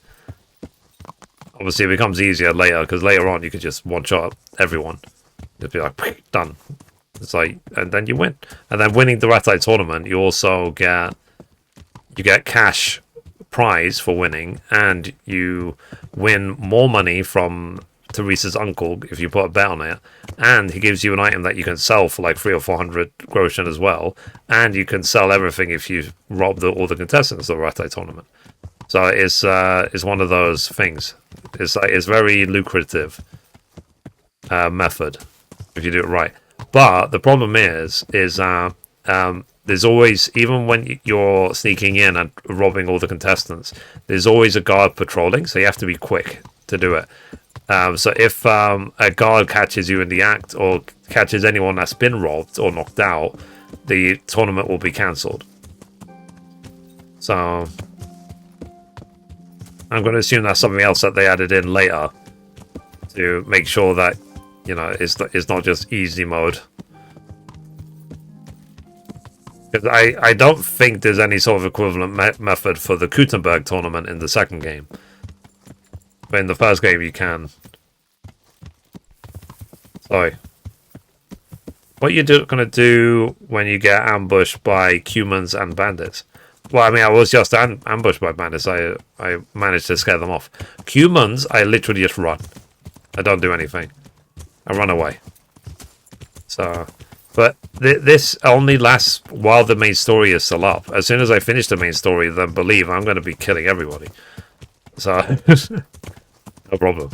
Obviously, it becomes easier later, because later on you can just one-shot everyone. Just be like, done. It's like, and then you win. And then winning the Rat-Eye tournament, you also get cash prize for winning, and you win more money from Teresa's uncle if you put a bet on it, and he gives you an item that you can sell for like 300 or 400 groschen as well, and you can sell everything if you rob all the contestants of the Rat-Eye tournament. So it's one of those things. It's very lucrative method if you do it right. But the problem is there's always, even when you're sneaking in and robbing all the contestants, there's always a guard patrolling, so you have to be quick to do it. So if a guard catches you in the act or catches anyone that's been robbed or knocked out, the tournament will be cancelled. So I'm going to assume that's something else that they added in later to make sure that, you know, it's not just easy mode. Because I don't think there's any sort of equivalent method for the Gutenberg tournament in the second game. But in the first game you can. Sorry. What are you going to do when you get ambushed by humans and bandits? Well, I mean, I was just ambushed by bandits. I managed to scare them off. Humans, I literally just run. I don't do anything. I run away. So, but this only lasts while the main story is still up. As soon as I finish the main story, then believe I'm going to be killing everybody. So, no problem.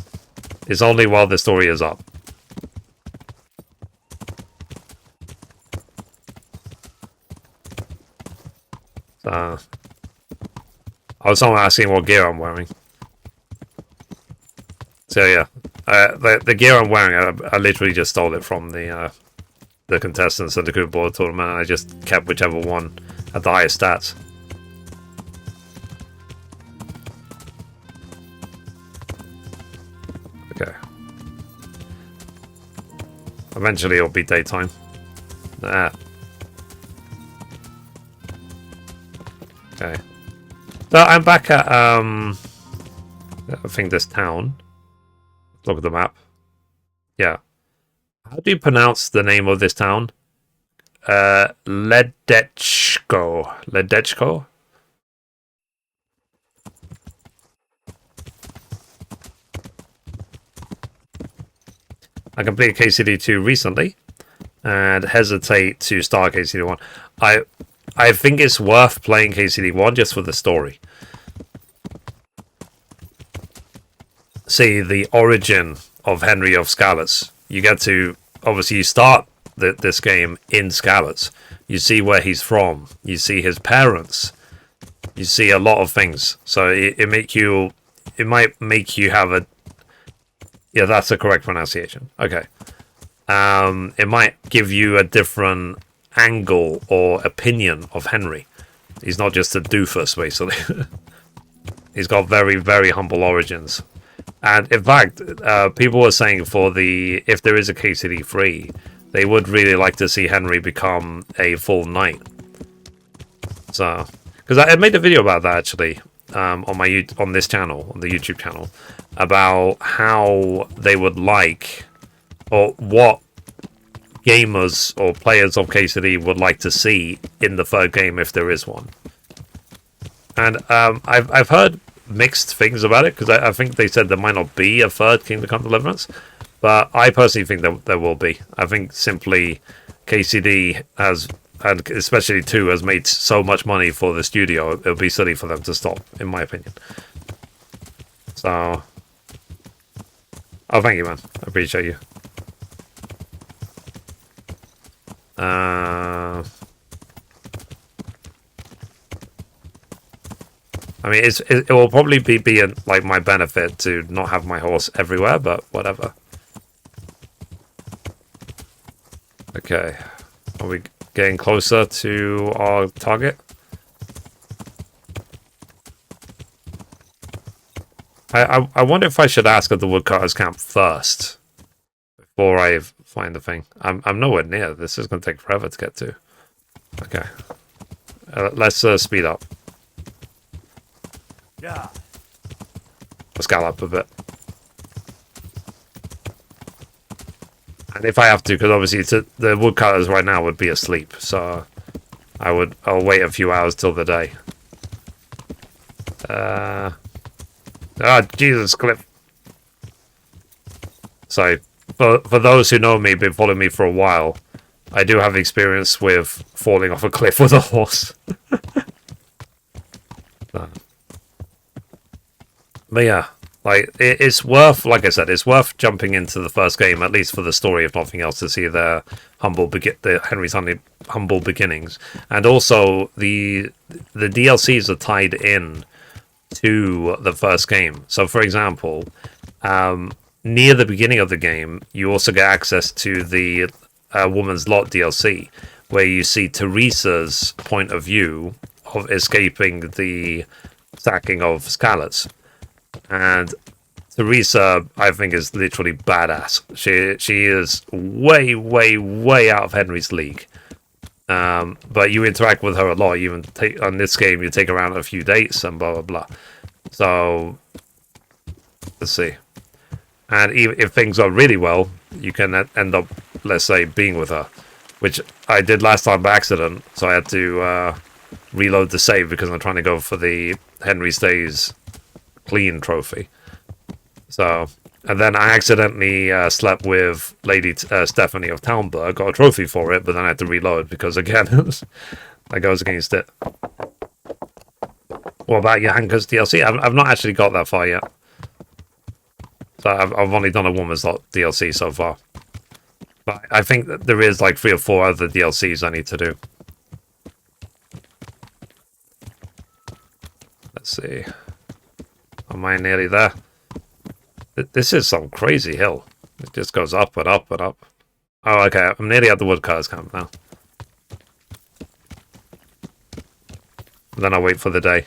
It's only while the story is up. So, I was someone asking what gear I'm wearing. So yeah, the gear I'm wearing, I literally just stole it from the contestants at the Good Board tournament. And I just kept whichever one had the highest stats. Okay. Eventually it'll be daytime. Okay. So I'm back at I think this town. Look at the map. Yeah. How do you pronounce the name of this town? Ledetchko. Ledetchko? I completed KCD2 recently and hesitate to start KCD1. I think it's worth playing KCD1 just for the story. See the origin of Henry of Skalitz. You get to, obviously you start this game in Skalitz. You see where he's from. You see his parents. You see a lot of things. So it might make you have a, yeah, that's the correct pronunciation. Okay. It might give you a different angle or opinion of Henry. He's not just a doofus, basically. He's got very, very humble origins. And in fact, people were saying if there is a KCD3, they would really like to see Henry become a full knight. So, because I made a video about that actually on this channel, on the YouTube channel, about how they would like, or what gamers or players of KCD would like to see in the third game if there is one. And I've heard mixed things about it, because I think they said there might not be a third Kingdom Come Deliverance, but I personally think there will be. I think simply KCD has, and especially 2, has made so much money for the studio, it would be silly for them to stop, in my opinion. So, oh, thank you, man. I appreciate you. I mean, it will probably be like my benefit to not have my horse everywhere, but whatever. Okay, are we getting closer to our target. I wonder if I should ask at the woodcutter's camp first before I find the thing. I'm nowhere near. This is going to take forever to get to. Okay. Let's speed up. Yeah. Let's gallop a bit. And if I have to, because obviously the woodcutters right now would be asleep, so I'll wait a few hours till the day. Oh, Jesus, Cliff. So, for those who know me, been following me for a while, I do have experience with falling off a cliff with a horse. But yeah, like it's worth, like I said, it's worth jumping into the first game, at least for the story, if nothing else, to see their Henry's humble beginnings, and also the DLCs are tied in to the first game. So, for example, near the beginning of the game, you also get access to the Woman's Lot DLC, where you see Teresa's point of view of escaping the sacking of Skalitz. And Teresa, I think, is literally badass. She is way, way, way out of Henry's league. But you interact with her a lot. You even on this game, you take her around a few dates and blah blah blah. So let's see. And if things go really well, you can end up, let's say, being with her, which I did last time by accident. So I had to reload the save because I'm trying to go for the Henry Stays Clean trophy. So, and then I accidentally slept with Lady Stephanie of Talmberg, got a trophy for it, but then I had to reload because, again, that goes against it. What about your Hankers DLC? I've not actually got that far yet. So I've only done a Woman's Lot DLC so far. But I think that there is like 3 or 4 other DLCs I need to do. Let's see. Am I nearly there? This is some crazy hill. It just goes up and up and up. Oh, okay. I'm nearly at the woodcutter's camp now. And then I'll wait for the day.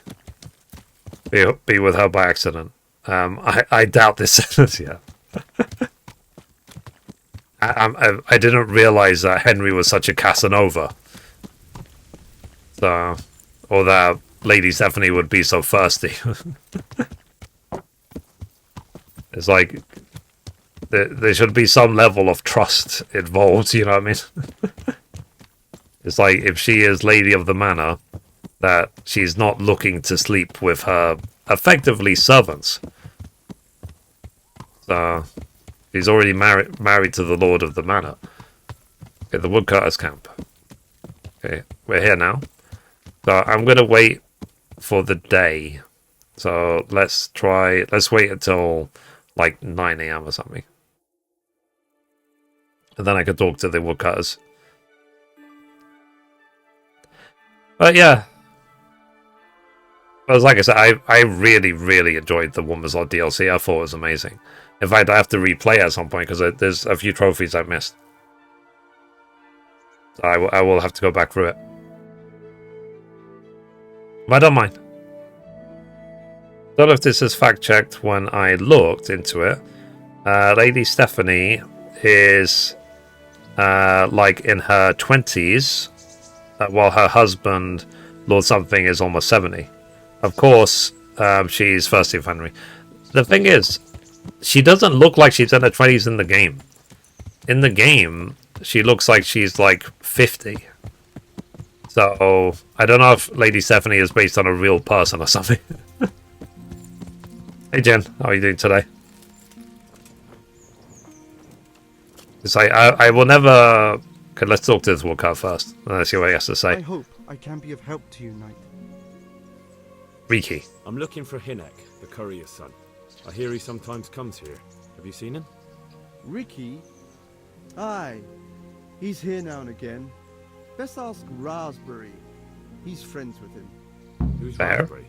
Be with her by accident. I doubt this. Yeah. I didn't realize that Henry was such a Casanova. So, or that Lady Stephanie would be so thirsty. It's like there should be some level of trust involved, you know what I mean? It's like if she is Lady of the Manor, that she's not looking to sleep with her effectively servants. So she's already married to the Lord of the Manor. Okay, the woodcutter's camp. Okay, we're here now. So I'm gonna wait for the day. So let's wait until like 9 AM or something. And then I can talk to the woodcutters. But yeah. But like I said, I really, really enjoyed the Woman's Lot DLC. I thought it was amazing. In fact, I have to replay at some point because there's a few trophies I missed. So I will have to go back through it. But I don't mind. Don't know if this is fact-checked when I looked into it. Lady Stephanie is like in her 20s, while her husband, Lord Something, is almost 70. Of course, she's Thirsty of Henry. The thing is, she doesn't look like she's in her 20s in the game. In the game, she looks like she's like 50. So, I don't know if Lady Stephanie is based on a real person or something. Hey Jen, how are you doing today? It's like, I will never... Okay, let's talk to this woodcutter first. Let's see what he has to say. I hope I can be of help to you, Knight. Reeky. I'm looking for Hinek, the courier's son. I hear he sometimes comes here. Have you seen him? Reeky? Aye. He's here now and again. Best ask Raspberry. He's friends with him. Who's Fair. Raspberry?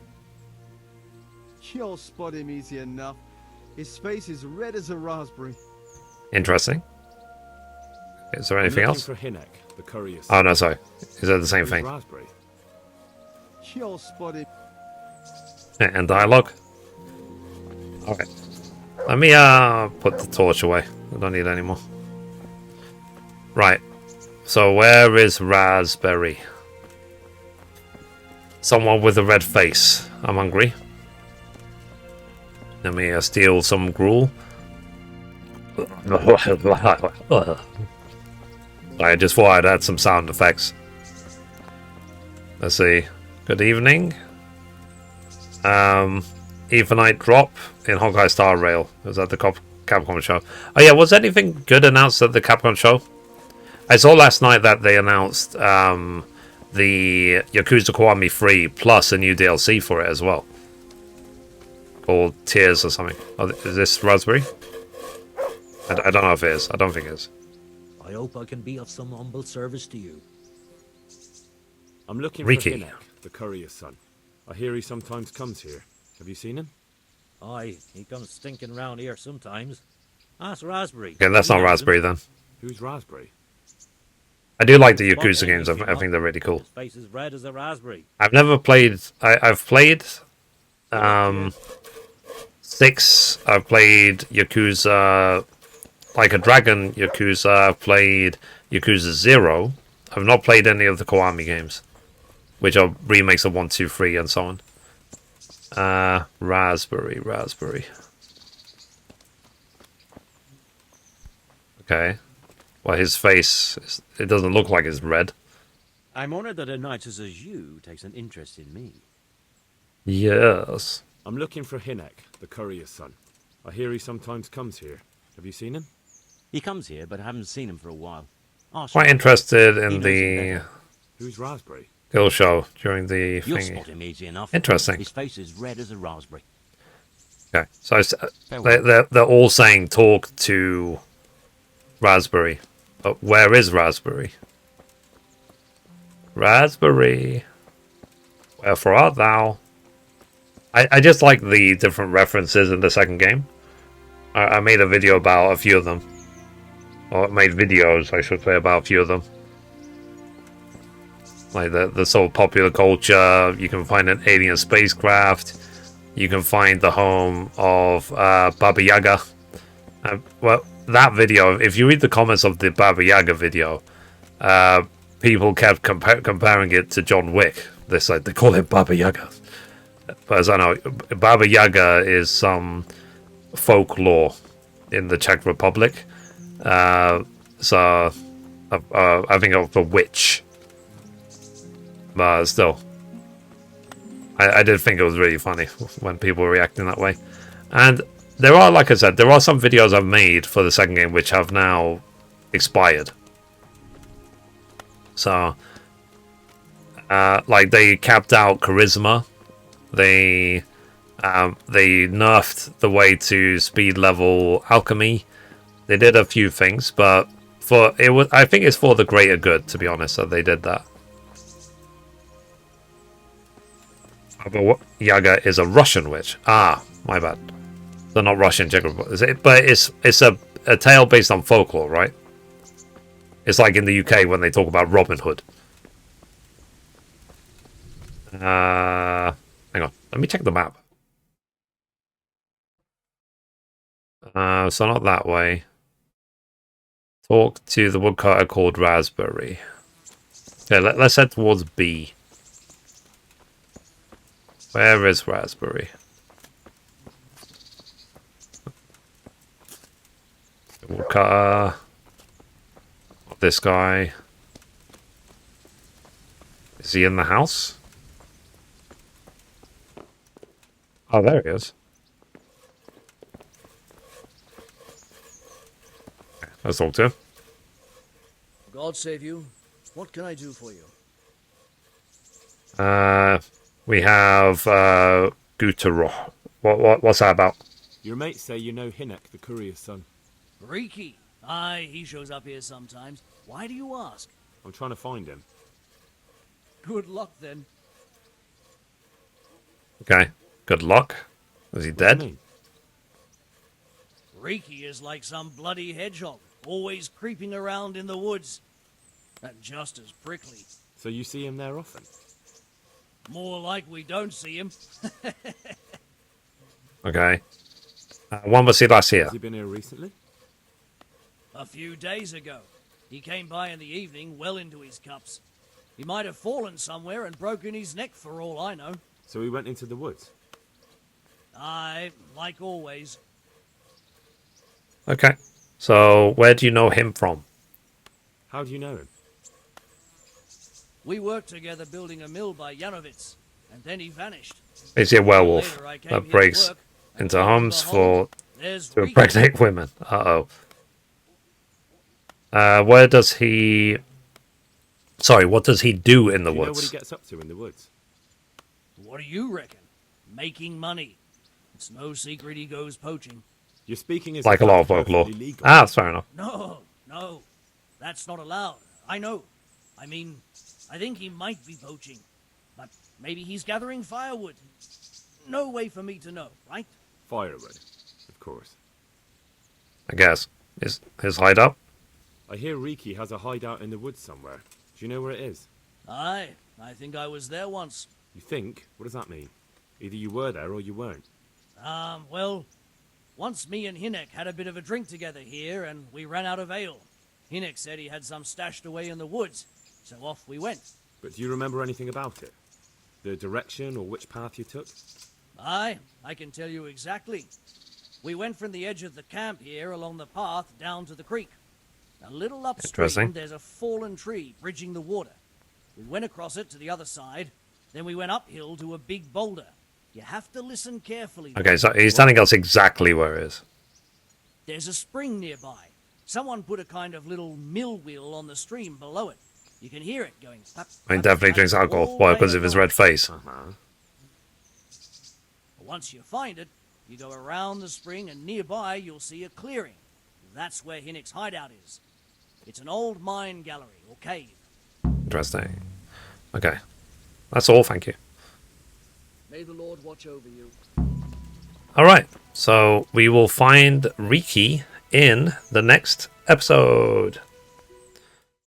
You'll spot him easy enough. His face is red as a raspberry. Interesting. Is there anything else? For Hinek, the courier. Oh no, sorry. Is that the same thing? Raspberry. You're spotted. And dialogue. Okay. Let me put the torch away. I don't need it anymore. Right. So where is Raspberry? Someone with a red face. I'm hungry. Let me steal some gruel. I just thought I'd add some sound effects. Let's see. Good evening. Ethanite drop in Honkai Star Rail. Was that the Capcom show? Oh yeah, was anything good announced at the Capcom show? I saw last night that they announced the Yakuza Kiwami 3 plus a new DLC for it as well. Called Tears or something. Oh, is this Raspberry? I don't know if it is. I don't think it is. I hope I can be of some humble service to you. I'm looking Reeky. for Hinek, the courier's son. I hear he sometimes comes here. Have you seen him? Aye, he comes stinking round here sometimes. Ask Raspberry. Okay, that's not Raspberry then. Who's Raspberry? I do like the Yakuza games. I think they're really cool. His face is red as a raspberry. I've never played. I've played 6. I've played Yakuza Like a Dragon Yakuza. I've played Yakuza 0. I've not played any of the Kiwami games, which are remakes of 1, 2, 3, and so on. Raspberry. Okay. Well, his face, it doesn't look like it's red. I'm honored that a knight such as you takes an interest in me. Yes. I'm looking for Hinek, the courier's son. I hear he sometimes comes here. Have you seen him? He comes here, but I haven't seen him for a while. Quite interested in the Who's Raspberry? Guild show during the You'll thingy. spot him easy enough. Interesting. His face is red as a raspberry. Okay, so they're all saying talk to Raspberry. But where is Raspberry? Raspberry, wherefore art thou? I just like the different references in the second game. I made a video about a few of them. Or made videos, I should say, about a few of them. Like the sort of popular culture. You can find an alien spacecraft. You can find the home of Baba Yaga. Well, that video, if you read the comments of the Baba Yaga video, people kept comparing it to John Wick. They call it Baba Yaga. But as I know, Baba Yaga is some folklore in the Czech Republic. So I think of a witch. But still, I did think it was really funny when people were reacting that way. And there are, like I said, there are some videos I've made for the second game which have now expired. So, like they capped out charisma. They nerfed the way to speed level alchemy. They did a few things, but I think it's for the greater good, to be honest, that they did that. Baba Yaga is a Russian witch. Ah, my bad. They're not Russian, Czech Republic. But it's a tale based on folklore, right? It's like in the UK when they talk about Robin Hood. Hang on, let me check the map. So not that way. Talk to the woodcutter called Raspberry. Okay, let's head towards B. Where is Raspberry? Woodcutter. This guy. Is he in the house? Oh, there he is. Okay, let's talk to him. God save you. What can I do for you? We have Gutaro. What's that about? Your mates say you know Hinek, the courier's son. Reeky. Aye, he shows up here sometimes. Why do you ask? I'm trying to find him. Good luck then. Okay, good luck. Is he dead? Reeky is like some bloody hedgehog. always creeping around in the woods. And just as prickly. So you see him there often? More like we don't see him. Okay. When was he last here? Has he been here recently? A few days ago. He came by in the evening, well into his cups. He might have fallen somewhere and broken his neck for all I know. So he went into the woods? Aye, like always. Okay. So, where do you know him from? How do you know him? We worked together building a mill by Yanovitz, and then he vanished. Is he a werewolf Later, I came that here to breaks work, into homes for there's to Reeky. impregnate women? Uh-oh. Where does he... Sorry, what does he do in the Do you know woods? what he gets up to in the woods? What do you reckon? Making money. It's no secret he goes poaching. You're speaking as Like a if lot of that's folklore. perfectly legal. Ah, that's fair enough. No, that's not allowed. I know. I mean, I think he might be poaching, but maybe he's gathering firewood. No way for me to know, right? Firewood, of course. I guess. Is his hideout? I hear Reeky has a hideout in the woods somewhere. Do you know where it is? Aye, I think I was there once. You think? What does that mean? Either you were there or you weren't. Well, once me and Hinek had a bit of a drink together here, and we ran out of ale. Hinek said he had some stashed away in the woods, so off we went. But do you remember anything about it? The direction or which path you took? Aye, I can tell you exactly. We went from the edge of the camp here along the path down to the creek. A little upstream, Interesting. there's a fallen tree bridging the water. We went across it to the other side, then we went uphill to a big boulder. You have to listen carefully. Okay, so he's telling us exactly where it is. There's a spring nearby. Someone put a kind of little mill wheel on the stream below it. You can hear it going pap, He pap, definitely pap, drinks alcohol. all Why? the way Because of his along. red face. Once you find it, you go around the spring and nearby you'll see a clearing. That's where Hinnick's hideout is. It's an old mine gallery or cave. Interesting. Okay. That's all, thank you. May the Lord watch over you. Alright, so we will find Reeky in the next episode.